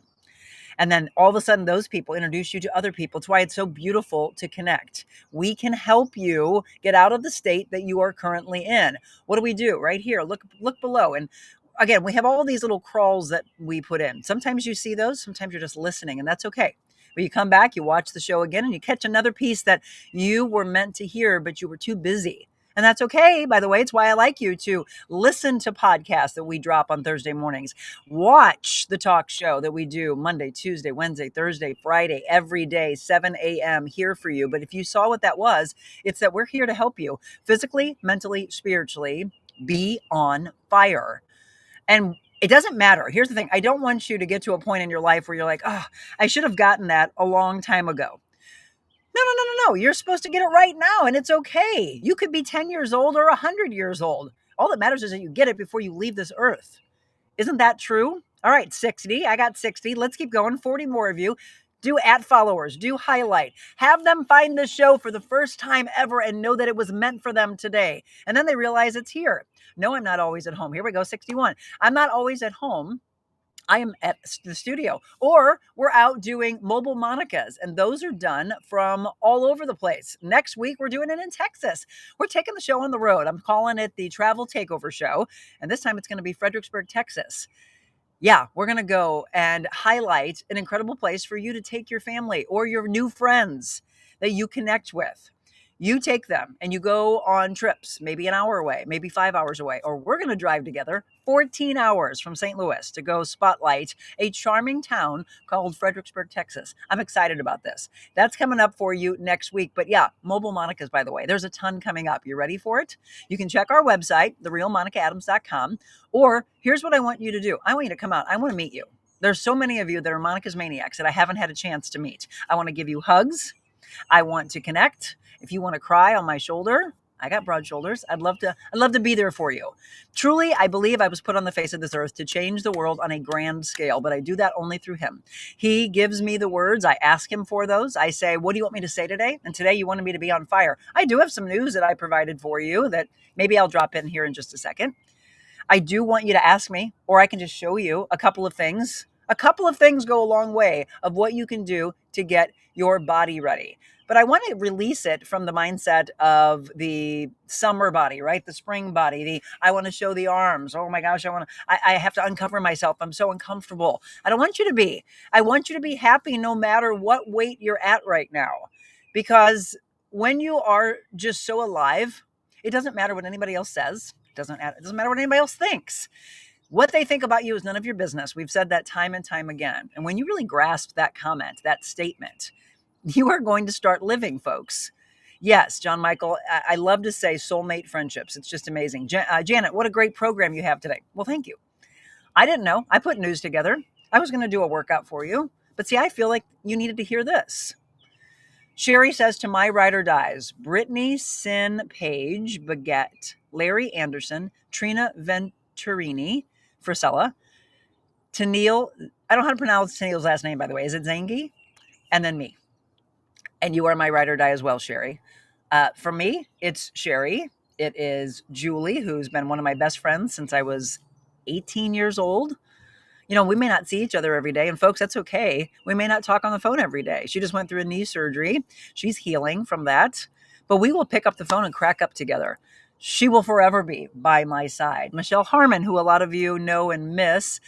[SPEAKER 1] And then all of a sudden, those people introduce you to other people. It's why it's so beautiful to connect. We can help you get out of the state that you are currently in. What do we do? Right here, look below. And again, we have all these little crawls that we put in. Sometimes you see those, sometimes you're just listening, and that's okay. But you come back, you watch the show again, and you catch another piece that you were meant to hear, but you were too busy. And that's okay. By the way, it's why I like you to listen to podcasts that we drop on Thursday mornings. Watch the talk show that we do Monday, Tuesday, Wednesday, Thursday, Friday, every day, 7 a.m. here for you. But if you saw what that was, it's that we're here to help you physically, mentally, spiritually be on fire. And it doesn't matter. Here's the thing. I don't want you to get to a point in your life where you're like, oh, I should have gotten that a long time ago. No. You're supposed to get it right now, and it's okay. You could be 10 years old or 100 years old. All that matters is that you get it before you leave this earth. Isn't that true? All right, 60. I got 60. Let's keep going. 40 more of you. Do @followers. Do highlight. Have them find the show for the first time ever and know that it was meant for them today. And then they realize it's here. No, I'm not always at home. Here we go, 61. I'm not always at home. I am at the studio, or we're out doing mobile Monicas, and those are done from all over the place. Next week, we're doing it in Texas. We're taking the show on the road. I'm calling it the Travel Takeover Show, and this time it's going to be Fredericksburg, Texas. Yeah, we're going to go and highlight an incredible place for you to take your family or your new friends that you connect with. You take them and you go on trips, maybe an hour away, maybe 5 hours away, or we're going to drive together 14 hours from St. Louis to go spotlight a charming town called Fredericksburg, Texas. I'm excited about this. That's coming up for you next week. But yeah, mobile Monicas, by the way, there's a ton coming up. You ready for it? You can check our website, TheRealMonicaAdams.com, or here's what I want you to do. I want you to come out. I want to meet you. There's so many of you that are Monica's Maniacs that I haven't had a chance to meet. I want to give you hugs. I want to connect. If you want to cry on my shoulder, I got broad shoulders. I'd love to be there for you. Truly, I believe I was put on the face of this earth to change the world on a grand scale, but I do that only through him. He gives me the words. I ask him for those. I say, what do you want me to say today? And today you wanted me to be on fire. I do have some news that I provided for you that maybe I'll drop in here in just a second. I do want you to ask me, or I can just show you a couple of things. A couple of things go a long way of what you can do to get your body ready. But I want to release it from the mindset of the summer body, right? The spring body, I want to show the arms. Oh my gosh, I have to uncover myself. I'm so uncomfortable. I don't want you to be. I want you to be happy no matter what weight you're at right now. Because when you are just so alive, it doesn't matter what anybody else says. It doesn't matter what anybody else thinks. What they think about you is none of your business. We've said that time and time again. And when you really grasp that comment, that statement, you are going to start living, folks. Yes, John Michael, I love to say soulmate friendships. It's just amazing. Janet, what a great program you have today. Well, thank you. I didn't know. I put news together. I was going to do a workout for you. But see, I feel like you needed to hear this. Sherry says to my ride or dies, Brittany Sin Page Baguette, Larry Anderson, Trina Venturini, Frisella, Tennille, I don't know how to pronounce Tennille's last name, by the way. Is it Zangi? And then me. And you are my ride or die as well, Sherry. For me, it's Sherry. It is Julie, who's been one of my best friends since I was 18 years old. We may not see each other every day. And folks, that's okay. We may not talk on the phone every day. She just went through a knee surgery. She's healing from that. But we will pick up the phone and crack up together. She will forever be by my side. Michelle Harmon, who a lot of you know and miss.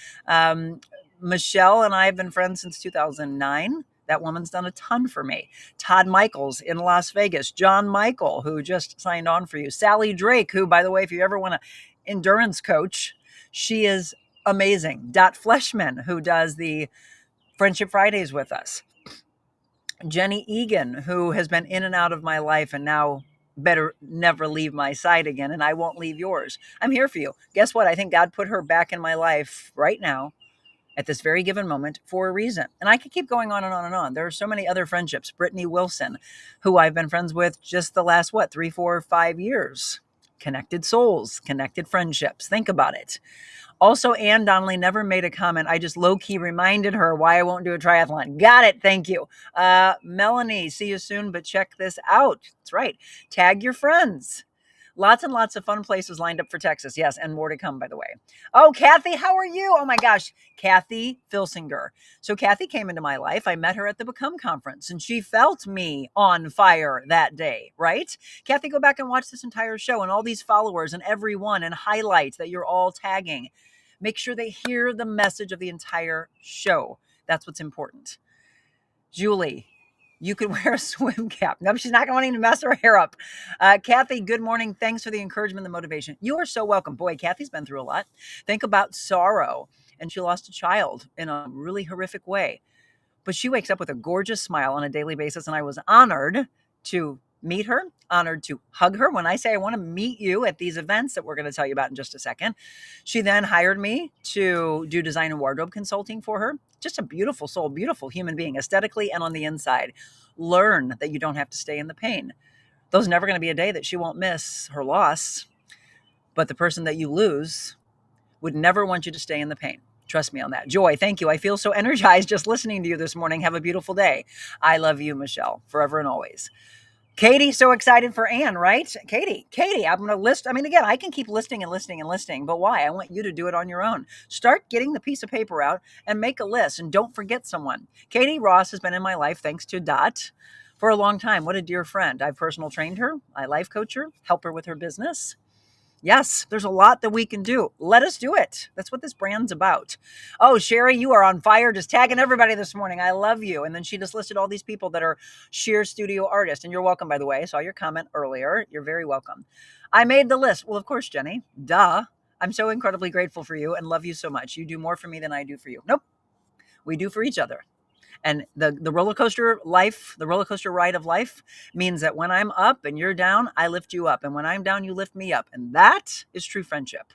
[SPEAKER 1] Michelle and I have been friends since 2009. That woman's done a ton for me. Todd Michaels in Las Vegas. John Michael, who just signed on for you. Sally Drake, who, by the way, if you ever want to endurance coach, she is amazing. Dot Fleshman, who does the Friendship Fridays with us. Jenny Egan, who has been in and out of my life and now better never leave my side again, and I won't leave yours. I'm here for you. Guess what? I think God put her back in my life right now at this very given moment for a reason. And I could keep going on and on and on. There are so many other friendships. Brittany Wilson, who I've been friends with just the last, 3, 4, 5 years. Connected souls, connected friendships. Think about it. Also, Ann Donnelly never made a comment. I just low-key reminded her why I won't do a triathlon. Got it. Thank you. Melanie, see you soon, but check this out. That's right. Tag your friends. Lots and lots of fun places lined up for Texas. Yes, and more to come, by the way. Oh, Kathy, how are you? Oh, my gosh. Kathy Filsinger. So Kathy came into my life. I met her at the Become Conference, and she felt me on fire that day, right? Kathy, go back and watch this entire show and all these followers and everyone and highlight that you're all tagging. Make sure they hear the message of the entire show. That's what's important. Julie, you could wear a swim cap. No, she's not wanting to mess her hair up. Kathy, good morning. Thanks for the encouragement and the motivation. You are so welcome. Boy, Kathy's been through a lot. Think about sorrow. And she lost a child in a really horrific way. But she wakes up with a gorgeous smile on a daily basis. And I was honored to meet her, honored to hug her. When I say I want to meet you at these events that we're going to tell you about in just a second, she then hired me to do design and wardrobe consulting for her. Just a beautiful soul, beautiful human being, aesthetically and on the inside. Learn that you don't have to stay in the pain. There's never going to be a day that she won't miss her loss, but the person that you lose would never want you to stay in the pain. Trust me on that. Joy, thank you. I feel so energized just listening to you this morning. Have a beautiful day. I love you, Michelle, forever and always. Katie, so excited for Ann, right? Katie, I'm going to list. Again, I can keep listing and listing, but why? I want you to do it on your own. Start getting the piece of paper out and make a list, and don't forget someone. Katie Ross has been in my life, thanks to Dot, for a long time. What a dear friend. I've personal trained her. I life coach her, help her with her business. Yes, there's a lot that we can do. Let us do it. That's what this brand's about. Oh, Sherry, you are on fire, just tagging everybody this morning. I love you. And then she just listed all these people that are sheer studio artists. And you're welcome, by the way. I saw your comment earlier. You're very welcome. I made the list. Well, of course, Jenny. Duh. I'm so incredibly grateful for you and love you so much. You do more for me than I do for you. Nope. We do for each other. And the roller coaster life, the roller coaster ride of life means that when I'm up and you're down, I lift you up. And when I'm down, you lift me up. And that is true friendship.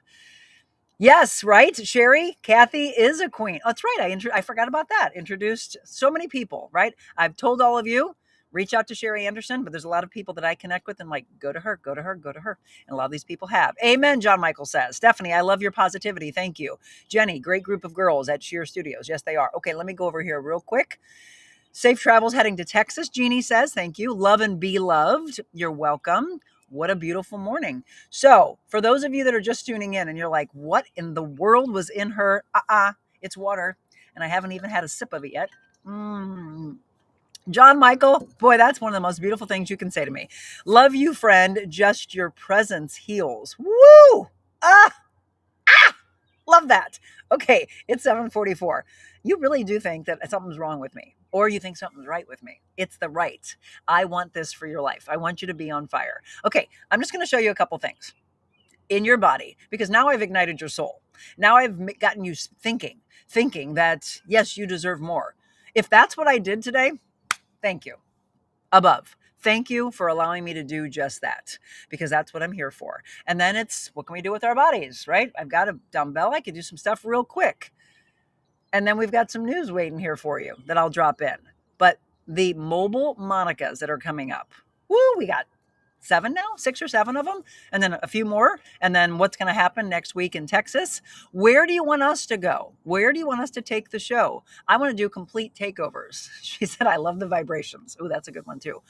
[SPEAKER 1] Yes, right? Sherry, Kathy is a queen. Oh, that's right. I forgot about that. Introduced so many people, right? I've told all of you, reach out to Sherry Anderson, but there's a lot of people that I connect with and like, go to her. And a lot of these people have. Amen, John Michael says. Stephanie, I love your positivity. Thank you. Jenny, great group of girls at Sheer Studios. Yes, they are. Okay, let me go over here real quick. Safe travels heading to Texas, Jeannie says. Thank you. Love and be loved. You're welcome. What a beautiful morning. So for those of you that are just tuning in and you're like, what in the world was in her? It's water. And I haven't even had a sip of it yet. John Michael, boy, that's one of the most beautiful things you can say to me. Love you, friend. Just your presence heals. Woo! Love that. Okay, it's 7:44. You really do think that something's wrong with me, or you think something's right with me. It's the right. I want this for your life. I want you to be on fire. Okay, I'm just going to show you a couple things in your body, because now I've ignited your soul. Now I've gotten you thinking that, yes, you deserve more. If that's what I did today, thank you. Above. Thank you for allowing me to do just that, because that's what I'm here for. And then it's, what can we do with our bodies, right? I've got a dumbbell. I could do some stuff real quick. And then we've got some news waiting here for you that I'll drop in. But the mobile Monicas that are coming up, we got 6 or 7 of them, and then a few more. And then what's going to happen next week in Texas? Where do you want us to go? Where do you want us to take the show? I want to do complete takeovers. She said, I love the vibrations. Oh, that's a good one too.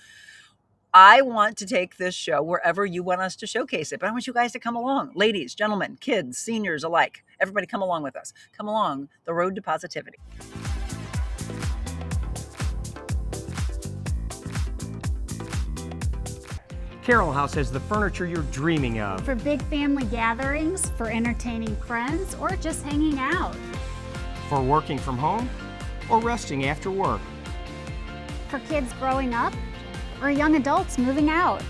[SPEAKER 1] I want to take this show wherever you want us to showcase it, but I want you guys to come along. Ladies, gentlemen, kids, seniors alike. Everybody come along with us. Come along the road to positivity.
[SPEAKER 4] Carroll House has the furniture you're dreaming of.
[SPEAKER 6] For big family gatherings, for entertaining friends, or just hanging out.
[SPEAKER 4] For working from home or resting after work.
[SPEAKER 6] For kids growing up, or young adults moving out.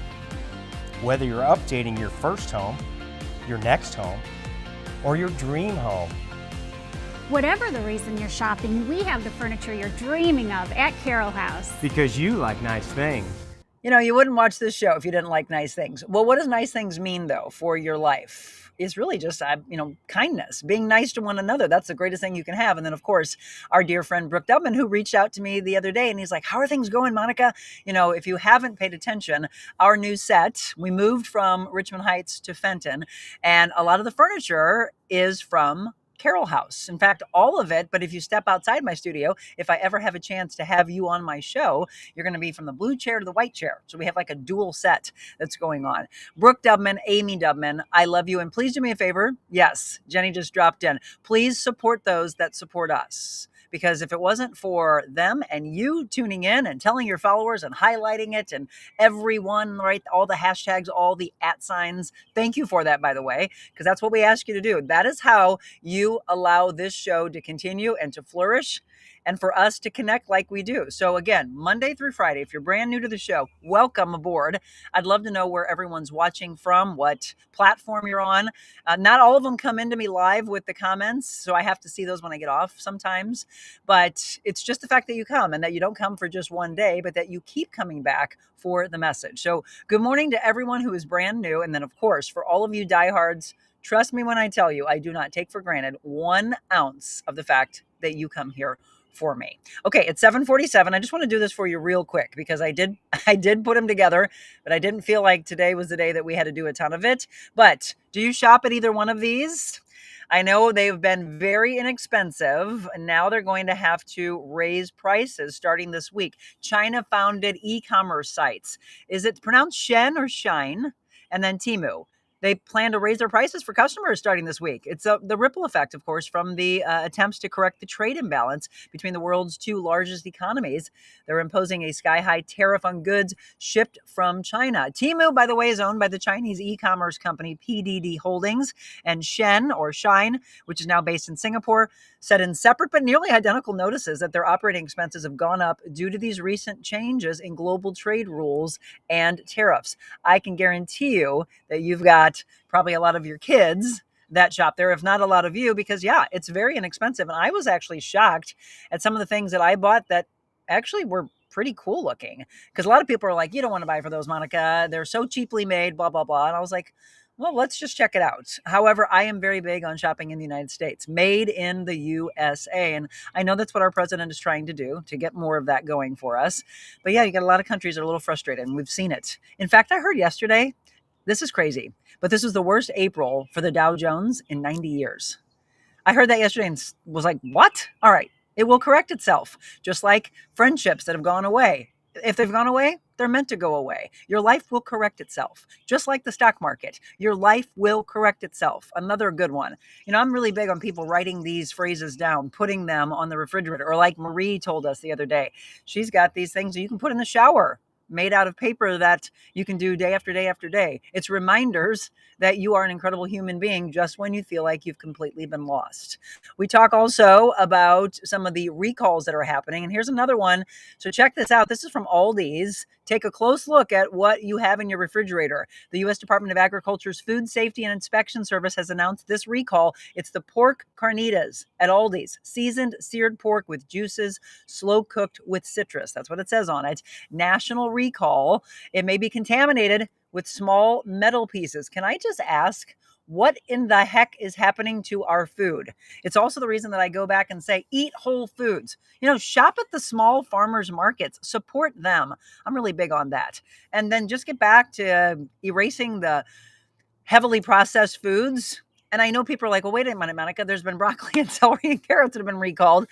[SPEAKER 3] Whether you're updating your first home, your next home, or your dream home.
[SPEAKER 6] Whatever the reason you're shopping, we have the furniture you're dreaming of at Carroll House.
[SPEAKER 4] Because you like nice things.
[SPEAKER 1] You know, you wouldn't watch this show if you didn't like nice things. Well, what does nice things mean, though, for your life? It's really just, kindness, being nice to one another. That's the greatest thing you can have. And then, of course, our dear friend Brooke Dubman, who reached out to me the other day, and he's like, how are things going, Monica? You know, if you haven't paid attention, our new set, we moved from Richmond Heights to Fenton, and a lot of the furniture is from Carroll House. In fact, all of it. But if you step outside my studio, if I ever have a chance to have you on my show, you're going to be from the blue chair to the white chair. So we have like a dual set that's going on. Brooke Dubman, Amy Dubman, I love you. And please do me a favor. Yes, Jenny just dropped in. Please support those that support us. Because if it wasn't for them and you tuning in and telling your followers and highlighting it and everyone, right, all the hashtags, all the @signs, thank you for that, by the way, because that's what we ask you to do. That is how you allow this show to continue and to flourish and for us to connect like we do. So again, Monday through Friday, if you're brand new to the show, welcome aboard. I'd love to know where everyone's watching from, what platform you're on. Not all of them come into me live with the comments, so I have to see those when I get off sometimes. But it's just the fact that you come and that you don't come for just one day, but that you keep coming back for the message. So good morning to everyone who is brand new. And then, of course, for all of you diehards, trust me when I tell you, I do not take for granted 1 ounce of the fact that you come here for me. Okay, it's 7:47. I just want to do this for you real quick because I did put them together, but I didn't feel like today was the day that we had to do a ton of it. But do you shop at either one of these? I know they've been very inexpensive, and now they're going to have to raise prices starting this week. China-founded e-commerce sites. Is it pronounced Shen or Shine? And then Temu. They plan to raise their prices for customers starting this week. It's the ripple effect, of course, from the attempts to correct the trade imbalance between the world's two largest economies. They're imposing a sky-high tariff on goods shipped from China. Temu, by the way, is owned by the Chinese e-commerce company PDD Holdings, and Shen, or Shine, which is now based in Singapore, said in separate but nearly identical notices that their operating expenses have gone up due to these recent changes in global trade rules and tariffs. I can guarantee you that you've got probably a lot of your kids that shop there, if not a lot of you, because yeah, it's very inexpensive. And I was actually shocked at some of the things that I bought that actually were pretty cool looking. Because a lot of people are like, you don't want to buy for those, Monica. They're so cheaply made, blah, blah, blah. And I was like, well, let's just check it out. However, I am very big on shopping in the United States, made in the USA. And I know that's what our president is trying to do, to get more of that going for us. But yeah, you got a lot of countries that are a little frustrated, and we've seen it. In fact, I heard yesterday, this is crazy, but this was the worst April for the Dow Jones in 90 years. I heard that yesterday and was like, what? All right, it will correct itself, just like friendships that have gone away. If they've gone away, they're meant to go away. Your life will correct itself, just like the stock market. Your life will correct itself. Another good one. You know, I'm really big on people writing these phrases down, putting them on the refrigerator, or like Marie told us the other day, she's got these things that you can put in the shower, made out of paper that you can do day after day after day. It's reminders that you are an incredible human being just when you feel like you've completely been lost. We talk also about some of the recalls that are happening. And here's another one. So check this out. This is from Aldi's. Take a close look at what you have in your refrigerator. The U.S. Department of Agriculture's Food Safety and Inspection Service has announced this recall. It's the pork carnitas at Aldi's. Seasoned seared pork with juices, slow cooked with citrus. That's what it says on it. National recall. It may be contaminated with small metal pieces. Can I just ask, what in the heck is happening to our food? It's also the reason that I go back and say, eat whole foods. You know, shop at the small farmers markets, support them. I'm really big on that. And then just get back to erasing the heavily processed foods. And I know people are like, well, wait a minute, Monica, there's been broccoli and celery and carrots that have been recalled.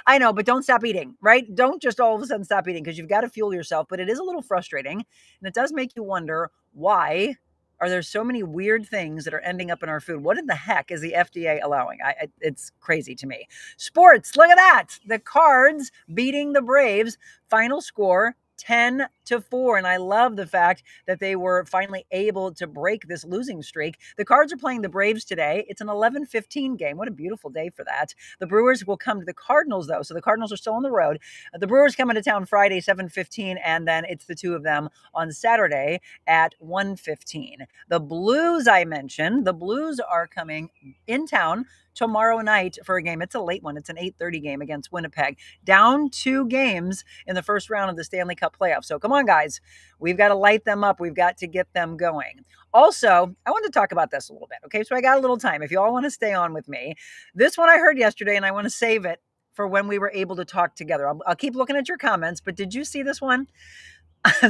[SPEAKER 1] I know, but don't stop eating, right? Don't just all of a sudden stop eating, because you've got to fuel yourself. But it is a little frustrating. And it does make you wonder, why are there so many weird things that are ending up in our food? What in the heck is the FDA allowing? It's crazy to me. Sports, look at that. The Cards beating the Braves. Final score, 10-4. And I love the fact that they were finally able to break this losing streak. The Cards are playing the Braves today. It's an 11:15 game. What a beautiful day for that. The Brewers will come to the Cardinals, though. So the Cardinals are still on the road. The Brewers come into town Friday, 7:15, and then it's the two of them on Saturday at 1:15. The Blues, I mentioned, the Blues are coming in town tomorrow night for a game. It's a late one. It's an 8:30 game against Winnipeg. Down 2 games in the first round of the Stanley Cup playoffs. So come on, guys. We've got to light them up. We've got to get them going. Also, I wanted to talk about this a little bit. Okay, so I got a little time. If you all want to stay on with me. This one I heard yesterday, and I want to save it for when we were able to talk together. I'll keep looking at your comments, but did you see this one?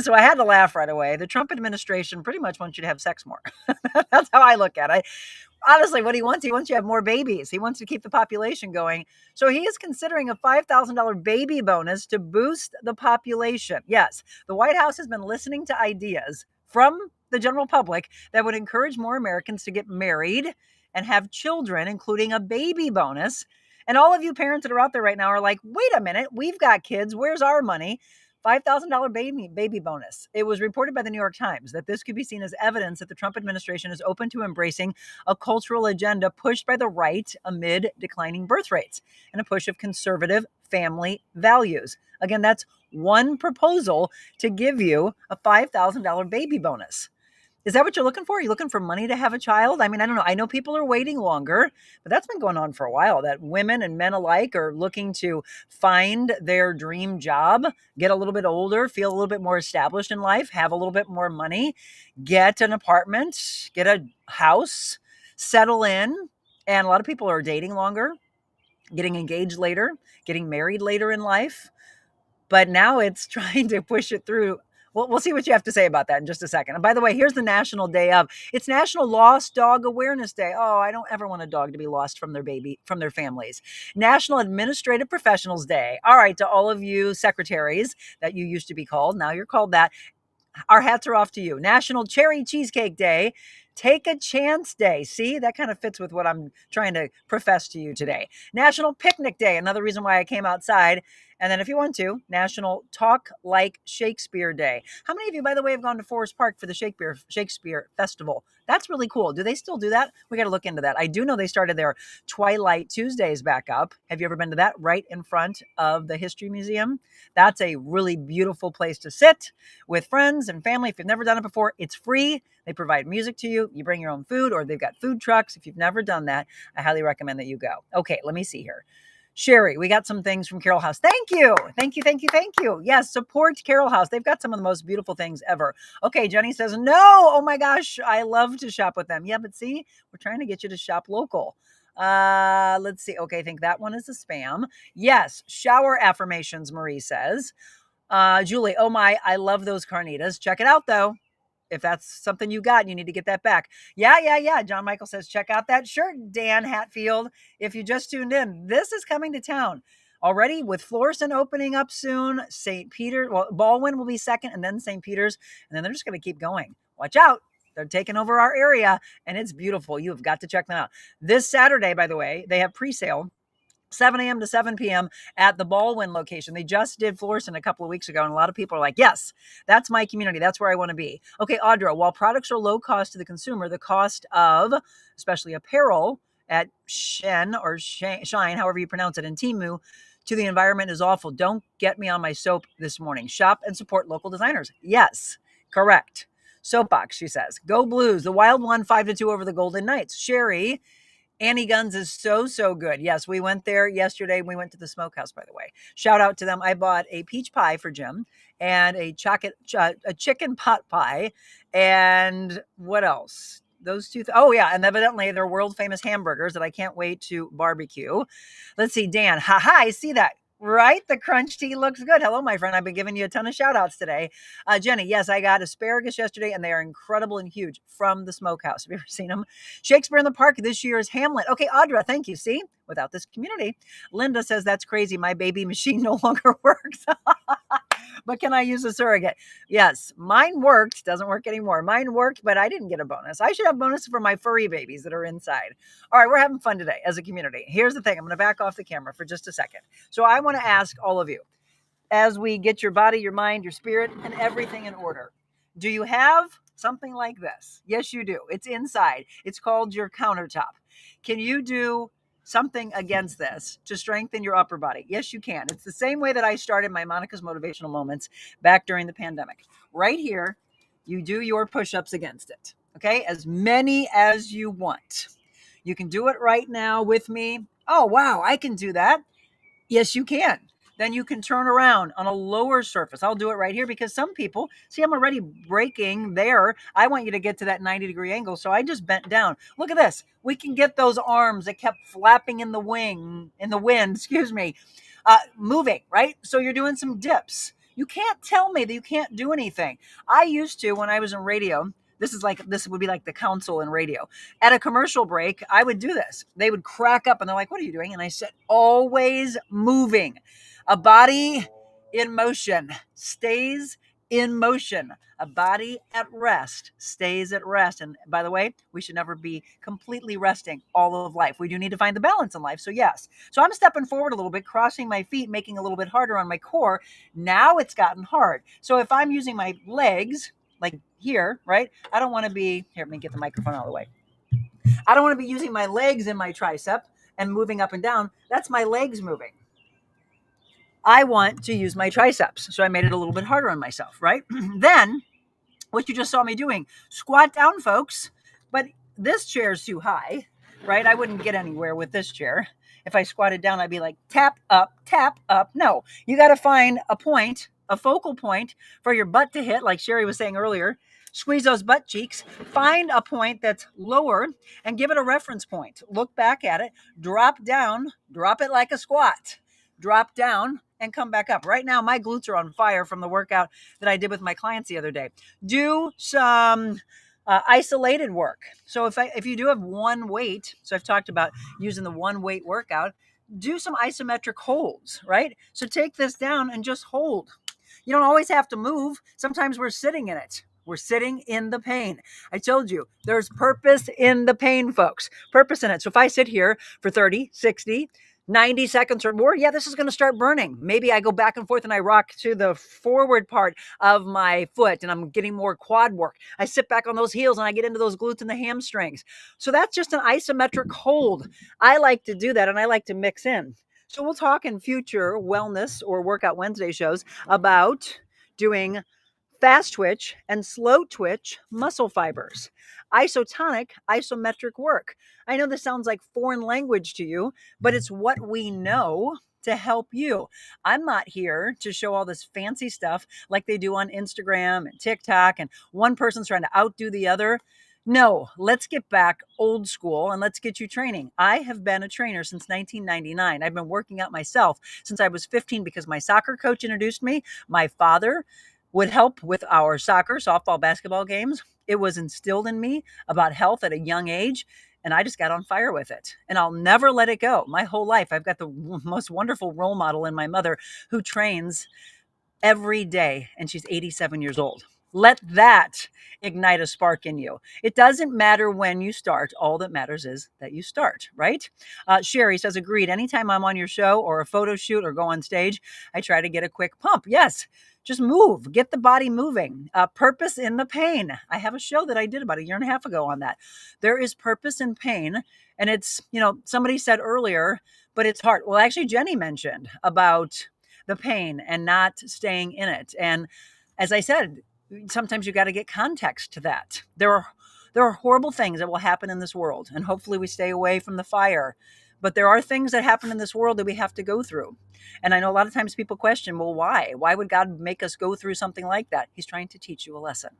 [SPEAKER 1] So I had to laugh right away. The Trump administration pretty much wants you to have sex more. That's how I look at it. Honestly, what he wants you to have more babies. He wants to keep the population going. So he is considering a $5,000 baby bonus to boost the population. Yes, the White House has been listening to ideas from the general public that would encourage more Americans to get married and have children, including a baby bonus. And all of you parents that are out there right now are like, wait a minute, we've got kids. Where's our money? $5,000 baby bonus. It was reported by the New York Times that this could be seen as evidence that the Trump administration is open to embracing a cultural agenda pushed by the right amid declining birth rates and a push of conservative family values. Again, that's one proposal to give you a $5,000 baby bonus. Is that what you're looking for? Are you looking for money to have a child? I mean, I don't know. I know people are waiting longer, but that's been going on for a while, that women and men alike are looking to find their dream job, get a little bit older, feel a little bit more established in life, have a little bit more money, get an apartment, get a house, settle in. And a lot of people are dating longer, getting engaged later, getting married later in life. But now it's trying to push it through. Well, we'll see what you have to say about that in just a second. And by the way, here's the national day of. It's National Lost Dog Awareness Day. Oh, I don't ever want a dog to be lost from their families. National Administrative Professionals Day. All right, to all of you secretaries that you used to be called, now you're called that. Our hats are off to you. National Cherry Cheesecake Day. Take a Chance Day. See, that kind of fits with what I'm trying to profess to you today. National Picnic Day. Another reason why I came outside. And then if you want to, National Talk Like Shakespeare Day. How many of you, by the way, have gone to Forest Park for the Shakespeare Festival? That's really cool. Do they still do that? We got to look into that. I do know they started their Twilight Tuesdays back up. Have you ever been to that? Right in front of the History Museum. That's a really beautiful place to sit with friends and family. If you've never done it before, it's free. They provide music to you. You bring your own food, or they've got food trucks. If you've never done that, I highly recommend that you go. Okay, let me see here. Sherry, we got some things from Carroll House. Thank you. Thank you. Thank you. Thank you. Yes, support Carroll House. They've got some of the most beautiful things ever. Okay, Jenny says, no. Oh my gosh, I love to shop with them. Yeah, but see, we're trying to get you to shop local. Let's see. Okay, I think that one is a spam. Yes, shower affirmations, Marie says. Julie, oh my, I love those carnitas. Check it out though. If that's something you got, you need to get that back. Yeah. John Michael says, check out that shirt, Dan Hatfield. If you just tuned in, this is coming to town already with Florissant opening up soon. St. Peter, well, Baldwin will be second, and then St. Peter's, and then they're just going to keep going. Watch out. They're taking over our area, and it's beautiful. You have got to check them out. This Saturday, by the way, they have pre-sale. 7 a.m. to 7 p.m. at the Baldwin location. They just did Florissant a couple of weeks ago, and a lot of people are like, yes, that's my community. That's where I want to be. Okay, Audra, while products are low cost to the consumer, the cost of, especially apparel at Shine, however you pronounce it, in Temu, to the environment is awful. Don't get me on my soap this morning. Shop and support local designers. Yes, correct. Soapbox, she says. Go Blues. The Wild won 5-2 over the Golden Knights. Sherry, Annie Gunn's is so good. Yes, we went there yesterday. We went to the smokehouse, by the way. Shout out to them. I bought a peach pie for Jim and a chicken pot pie. And what else? Those two. Oh, yeah. And evidently they're world famous hamburgers that I can't wait to barbecue. Let's see, Dan. I see that. Right? The crunch tea looks good. Hello, my friend. I've been giving you a ton of shout outs today. Jenny, yes, I got asparagus yesterday and they are incredible and huge from the smokehouse. Have you ever seen them? Shakespeare in the Park this year is Hamlet. Okay, Audra, thank you. See, without this community. Linda says that's crazy. My baby machine no longer works. But can I use a surrogate? Yes, mine worked. Doesn't work anymore. Mine worked, but I didn't get a bonus. I should have bonuses for my furry babies that are inside. All right, we're having fun today as a community. Here's the thing. I'm going to back off the camera for just a second. So I want to ask all of you, as we get your body, your mind, your spirit, and everything in order, do you have something like this? Yes, you do. It's inside. It's called your countertop. Can you do something against this to strengthen your upper body? Yes, you can. It's the same way that I started my Monica's Motivational Moments back during the pandemic. Right here, you do your push-ups against it. Okay? As many as you want. You can do it right now with me. Oh, wow, I can do that. Yes, you can. Then you can turn around on a lower surface. I'll do it right here because some people, see, I'm already breaking there. I want you to get to that 90-degree angle. So I just bent down. Look at this. We can get those arms that kept flapping in the wind, moving, right? So you're doing some dips. You can't tell me that you can't do anything. I used to, when I was in radio, this would be like the council in radio. At a commercial break, I would do this. They would crack up and they're like, what are you doing? And I said, always moving. A body in motion stays in motion. A body at rest stays at rest. And by the way, we should never be completely resting all of life. We do need to find the balance in life. So yes. So I'm stepping forward a little bit, crossing my feet, making it a little bit harder on my core. Now it's gotten hard. So if I'm using my legs, like here, right? I don't want to be, here, let me get the microphone out of the way. I don't want to be using my legs in my tricep and moving up and down. That's my legs moving. I want to use my triceps. So I made it a little bit harder on myself, right? Then what you just saw me doing, squat down, folks. But this chair is too high, right? I wouldn't get anywhere with this chair. If I squatted down, I'd be like, tap up, tap up. No, you got to find a point, a focal point for your butt to hit, like Sherry was saying earlier. Squeeze those butt cheeks, find a point that's lower and give it a reference point. Look back at it, drop down, drop it like a squat, drop down and come back up. Right now, my glutes are on fire from the workout that I did with my clients the other day. Do some isolated work. So if you do have one weight, so I've talked about using the one weight workout, do some isometric holds, right? So take this down and just hold. You don't always have to move. Sometimes we're sitting in it. We're sitting in the pain. I told you there's purpose in the pain, folks. Purpose in it. So if I sit here for 30, 60, 90 seconds or more, yeah, this is going to start burning. Maybe I go back and forth and I rock to the forward part of my foot and I'm getting more quad work. I sit back on those heels and I get into those glutes and the hamstrings. So that's just an isometric hold. I like to do that and I like to mix in. So we'll talk in future wellness or Workout Wednesday shows about doing fast twitch and slow twitch muscle fibers, isotonic, isometric work. I know this sounds like foreign language to you, but it's what we know to help you. I'm not here to show all this fancy stuff like they do on Instagram and TikTok, and one person's trying to outdo the other. No, let's get back old school and let's get you training. I have been a trainer since 1999. I've been working out myself since I was 15 because my soccer coach introduced me. My father would help with our soccer, softball, basketball games. It was instilled in me about health at a young age, and I just got on fire with it. And I'll never let it go. My whole life, I've got the most wonderful role model in my mother who trains every day, and she's 87 years old. Let that ignite a spark in you. It doesn't matter when you start. All that matters is that you start, right? Sherry says, agreed. Anytime I'm on your show or a photo shoot or go on stage, I try to get a quick pump. Yes, just move. Get the body moving. Purpose in the pain. I have a show that I did about a year and a half ago on that. There is purpose in pain. And it's, somebody said earlier, but it's hard. Well, actually, Jenny mentioned about the pain and not staying in it. And as I said, sometimes you got to get context to that. There are horrible things that will happen in this world, and hopefully we stay away from the fire. But there are things that happen in this world that we have to go through. And I know a lot of times people question, well, why? Why would God make us go through something like that? He's trying to teach you a lesson.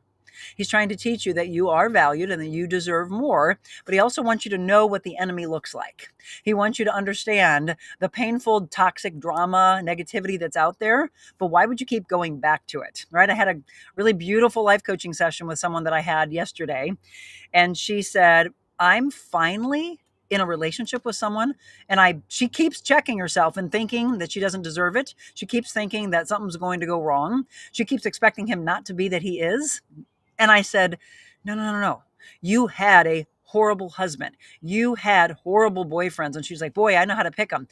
[SPEAKER 1] He's trying to teach you that you are valued and that you deserve more, but he also wants you to know what the enemy looks like. He wants you to understand the painful, toxic drama, negativity that's out there, but why would you keep going back to it, right? I had a really beautiful life coaching session with someone that I had yesterday, and she said, I'm finally in a relationship with someone, and she keeps checking herself and thinking that she doesn't deserve it. She keeps thinking that something's going to go wrong. She keeps expecting him not to be that he is. And I said, no. You had a horrible husband. You had horrible boyfriends. And she's like, boy, I know how to pick them.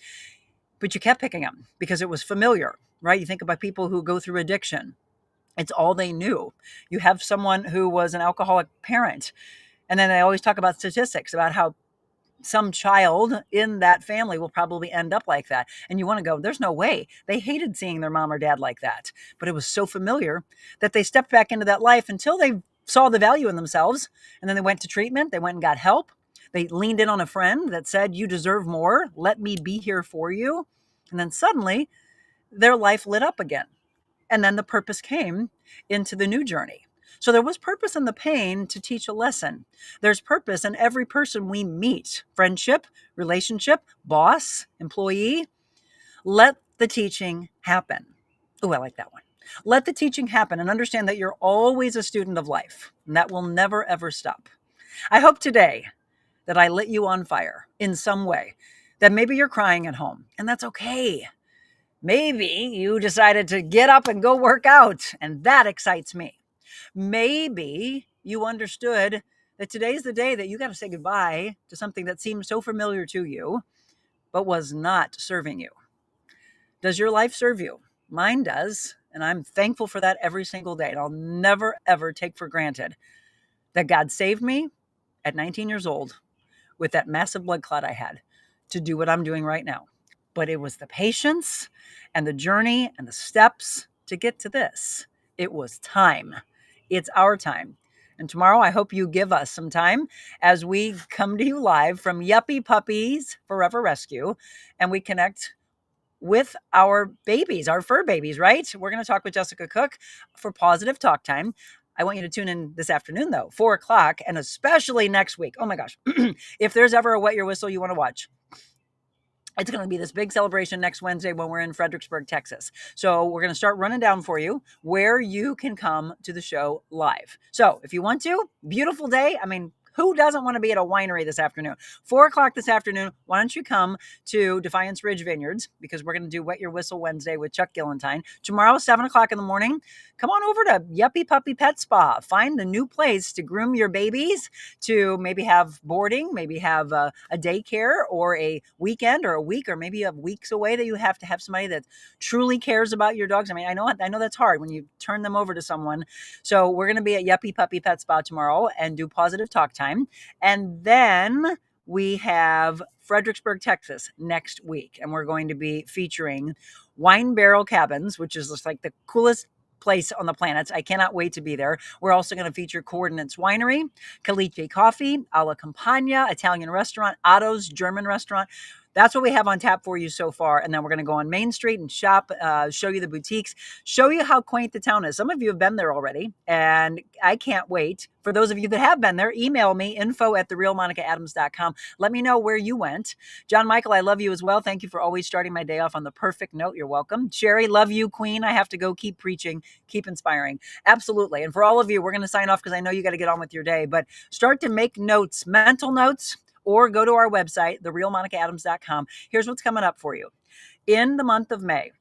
[SPEAKER 1] But you kept picking them because it was familiar, right? You think about people who go through addiction. It's all they knew. You have someone who was an alcoholic parent. And then they always talk about statistics about how some child in that family will probably end up like that. And you want to go, there's no way. They hated seeing their mom or dad like that. But it was so familiar that they stepped back into that life until they saw the value in themselves. And then they went to treatment. They went and got help. They leaned in on a friend that said, you deserve more. Let me be here for you. And then suddenly their life lit up again. And then the purpose came into the new journey. So there was purpose in the pain to teach a lesson. There's purpose in every person we meet. Friendship, relationship, boss, employee. Let the teaching happen. Oh, I like that one. Let the teaching happen and understand that you're always a student of life. And that will never, ever stop. I hope today that I lit you on fire in some way. That maybe you're crying at home, and that's okay. Maybe you decided to get up and go work out, and that excites me. Maybe you understood that today's the day that you got to say goodbye to something that seemed so familiar to you, but was not serving you. Does your life serve you? Mine does. And I'm thankful for that every single day. And I'll never, ever take for granted that God saved me at 19 years old with that massive blood clot I had to do what I'm doing right now. But it was the patience and the journey and the steps to get to this. It was time. It's our time. And tomorrow, I hope you give us some time as we come to you live from Yuppie Puppies Forever Rescue, and we connect with our babies, our fur babies, right? We're going to talk with Jessica Cook for Positive Talk Time. I want you to tune in this afternoon, though, 4 o'clock, and especially next week. Oh my gosh. If there's ever a Wet Your Whistle you want to watch, it's going to be this big celebration next Wednesday when we're in Fredericksburg, Texas. So we're going to start running down for you where you can come to the show live. So if you want to, beautiful day. I mean, who doesn't want to be at a winery this afternoon? 4 o'clock this afternoon. Why don't you come to Defiance Ridge Vineyards, because we're going to do Wet Your Whistle Wednesday with Chuck Gillentine. Tomorrow, 7 o'clock in the morning, come on over to Yuppie Puppy Pet Spa. Find a new place to groom your babies, to maybe have boarding, maybe have a daycare or a weekend or a week, or maybe you have weeks away that you have to have somebody that truly cares about your dogs. I mean, I know that's hard when you turn them over to someone. So we're going to be at Yuppie Puppy Pet Spa tomorrow and do Positive Talk Time. And then we have Fredericksburg, Texas next week. And we're going to be featuring Wine Barrel Cabins, which is just like the coolest place on the planet. I cannot wait to be there. We're also going to feature Coordinates Winery, Caliche Coffee, Alla Campagna, Italian restaurant, Otto's German restaurant. That's what we have on tap for you so far. And then we're going to go on Main Street and shop, show you the boutiques, show you how quaint the town is. Some of you have been there already, and I can't wait. For those of you that have been there, email me, info@TheRealMonicaAdams.com. Let me know where you went. John Michael, I love you as well. Thank you for always starting my day off on the perfect note. You're welcome. Sherry, love you, Queen. I have to go keep preaching, keep inspiring. Absolutely. And for all of you, we're going to sign off because I know you got to get on with your day, but start to make notes, mental notes, or go to our website, TheRealMonicaAdams.com. Here's what's coming up for you. In the month of May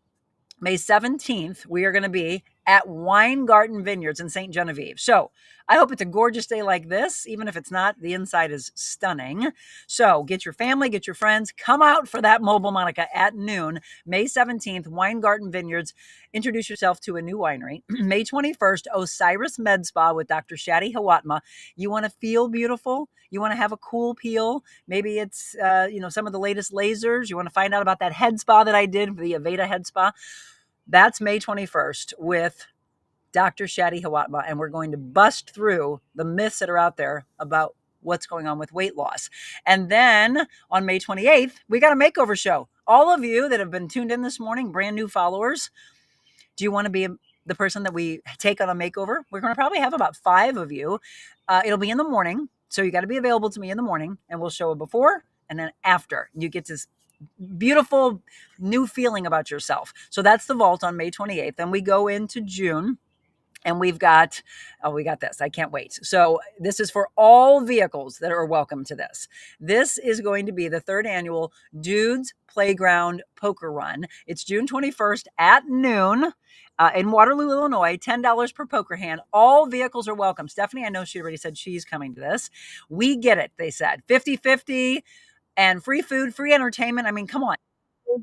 [SPEAKER 1] 17th, we are going to be at Weingarten Vineyards in St. Genevieve. So I hope it's a gorgeous day like this. Even if it's not, the inside is stunning. So get your family, get your friends, come out for that Mobile Monica at noon, May 17th, Weingarten Vineyards. Introduce yourself to a new winery. May 21st, Osiris Med Spa with Dr. Shadi Hawatma. You want to feel beautiful? You want to have a cool peel? Maybe it's, some of the latest lasers. You want to find out about that head spa that I did, the Aveda Head Spa. That's May 21st with Dr. Shadi Hawatma, and we're going to bust through the myths that are out there about what's going on with weight loss. And then on May 28th, we got a makeover show. All of you that have been tuned in this morning, brand new followers, do you want to be the person that we take on a makeover. We're going to probably have about 5 of you. It'll be in the morning. So you got to be available to me in the morning, and we'll show a before and then after. You get this beautiful new feeling about yourself. So that's the vault on May 28th. Then we go into June. And we got this. I can't wait. So this is for all vehicles that are welcome to this. This is going to be the 3rd annual Dudes Playground Poker Run. It's June 21st at noon in Waterloo, Illinois, $10 per poker hand. All vehicles are welcome. Stephanie, I know she already said she's coming to this. We get it, they said. 50-50 and free food, free entertainment. I mean, come on.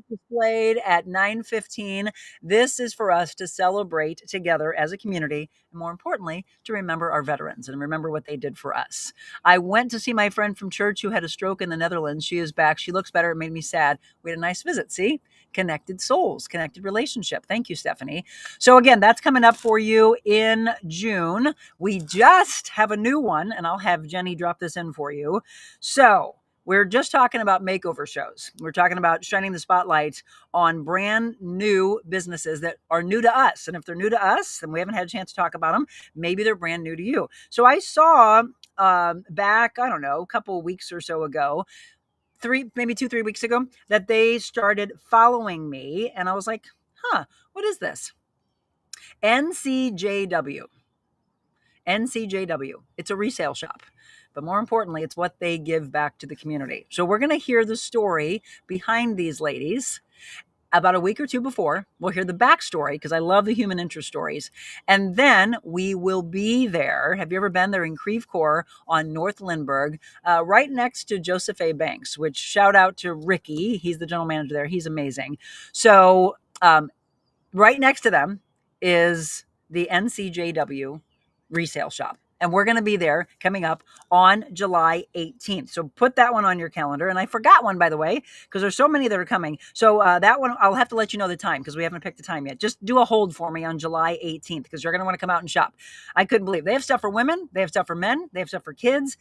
[SPEAKER 1] Displayed at 9:15. This is for us to celebrate together as a community, and more importantly, to remember our veterans and remember what they did for us. I went to see my friend from church who had a stroke in the Netherlands. She is back. She looks better. It made me sad. We had a nice visit. See? Connected souls, connected relationship. Thank you, Stephanie. So again, that's coming up for you in June. We just have a new one, and I'll have Jenny drop this in for you. So we're just talking about makeover shows. We're talking about shining the spotlight on brand new businesses that are new to us. And if they're new to us and we haven't had a chance to talk about them, maybe they're brand new to you. So I saw back, I don't know, a couple of weeks or so ago, 3 weeks ago, that they started following me. And I was like, what is this? NCJW. It's a resale shop. But more importantly, it's what they give back to the community. So we're going to hear the story behind these ladies. About a week or two before, we'll hear the backstory because I love the human interest stories. And then we will be there. Have you ever been there in Creve Coeur on North Lindbergh, right next to Joseph A. Banks, which shout out to Ricky. He's the general manager there. He's amazing. So right next to them is the NCJW resale shop. And we're going to be there coming up on July 18th. So put that one on your calendar. And I forgot one, by the way, because there's so many that are coming. So that one, I'll have to let you know the time because we haven't picked the time yet. Just do a hold for me on July 18th because you're going to want to come out and shop. I couldn't believe it. They have stuff for women. They have stuff for men. They have stuff for kids.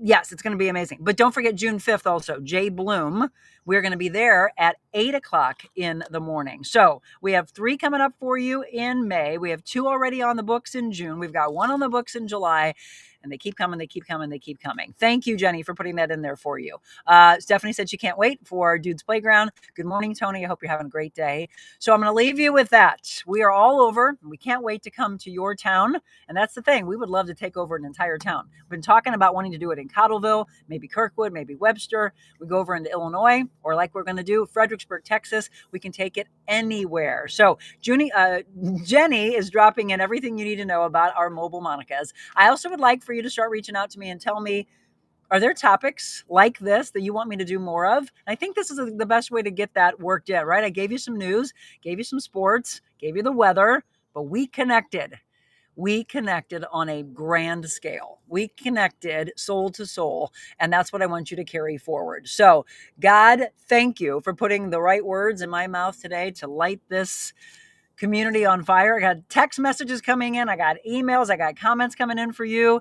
[SPEAKER 1] Yes, it's going to be amazing. But don't forget June 5th also, Jay Bloom. We're going to be there at 8 o'clock in the morning. So we have 3 coming up for you in May. We have 2 already on the books in June. We've got 1 on the books in July. And they keep coming, they keep coming, they keep coming. Thank you, Jenny, for putting that in there for you. Stephanie said she can't wait for Dude's Playground. Good morning, Tony. I hope you're having a great day. So I'm going to leave you with that. We are all over. We can't wait to come to your town. And that's the thing. We would love to take over an entire town. We've been talking about wanting to do it in Cottleville, maybe Kirkwood, maybe Webster. We go over into Illinois, or like we're going to do Fredericksburg, Texas. We can take it anywhere. So Jenny is dropping in everything you need to know about our mobile Monicas. I also would like for you to start reaching out to me and tell me, are there topics like this that you want me to do more of? And I think this is the best way to get that worked in, right? I gave you some news, gave you some sports, gave you the weather, but we connected. We connected on a grand scale. We connected soul to soul. And that's what I want you to carry forward. So God, thank you for putting the right words in my mouth today to light this community on fire. I got text messages coming in. I got emails. I got comments coming in for you.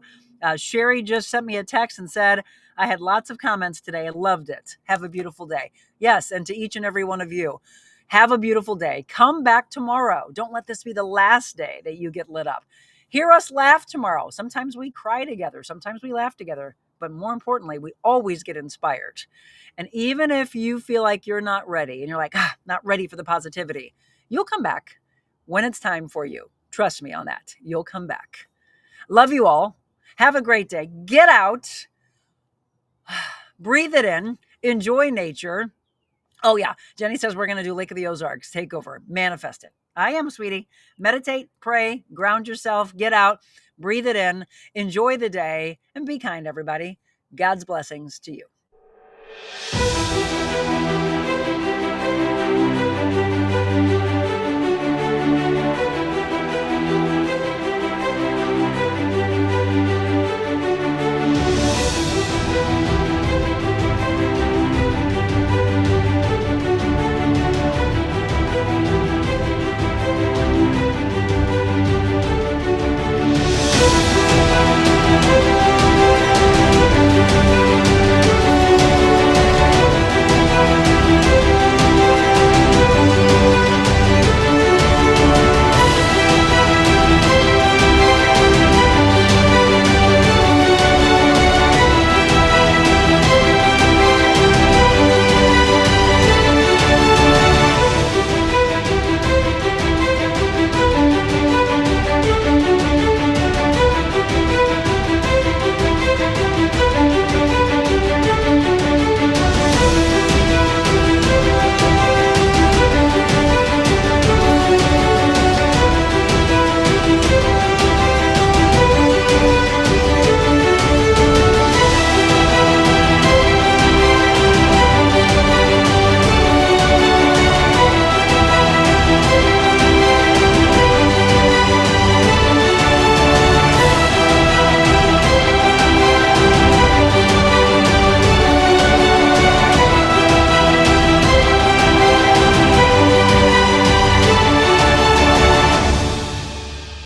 [SPEAKER 1] Sherry just sent me a text and said, I had lots of comments today. I loved it. Have a beautiful day. Yes. And to each and every one of you, have a beautiful day. Come back tomorrow. Don't let this be the last day that you get lit up. Hear us laugh tomorrow. Sometimes we cry together. Sometimes we laugh together. But more importantly, we always get inspired. And even if you feel like you're not ready and you're like, not ready for the positivity, you'll come back when it's time for you. Trust me on that. You'll come back. Love you all. Have a great day. Get out. Breathe it in. Enjoy nature. Oh, yeah. Jenny says we're going to do Lake of the Ozarks. Take over. Manifest it. I am, sweetie. Meditate, pray, ground yourself, get out, breathe it in, enjoy the day, and be kind, everybody. God's blessings to you.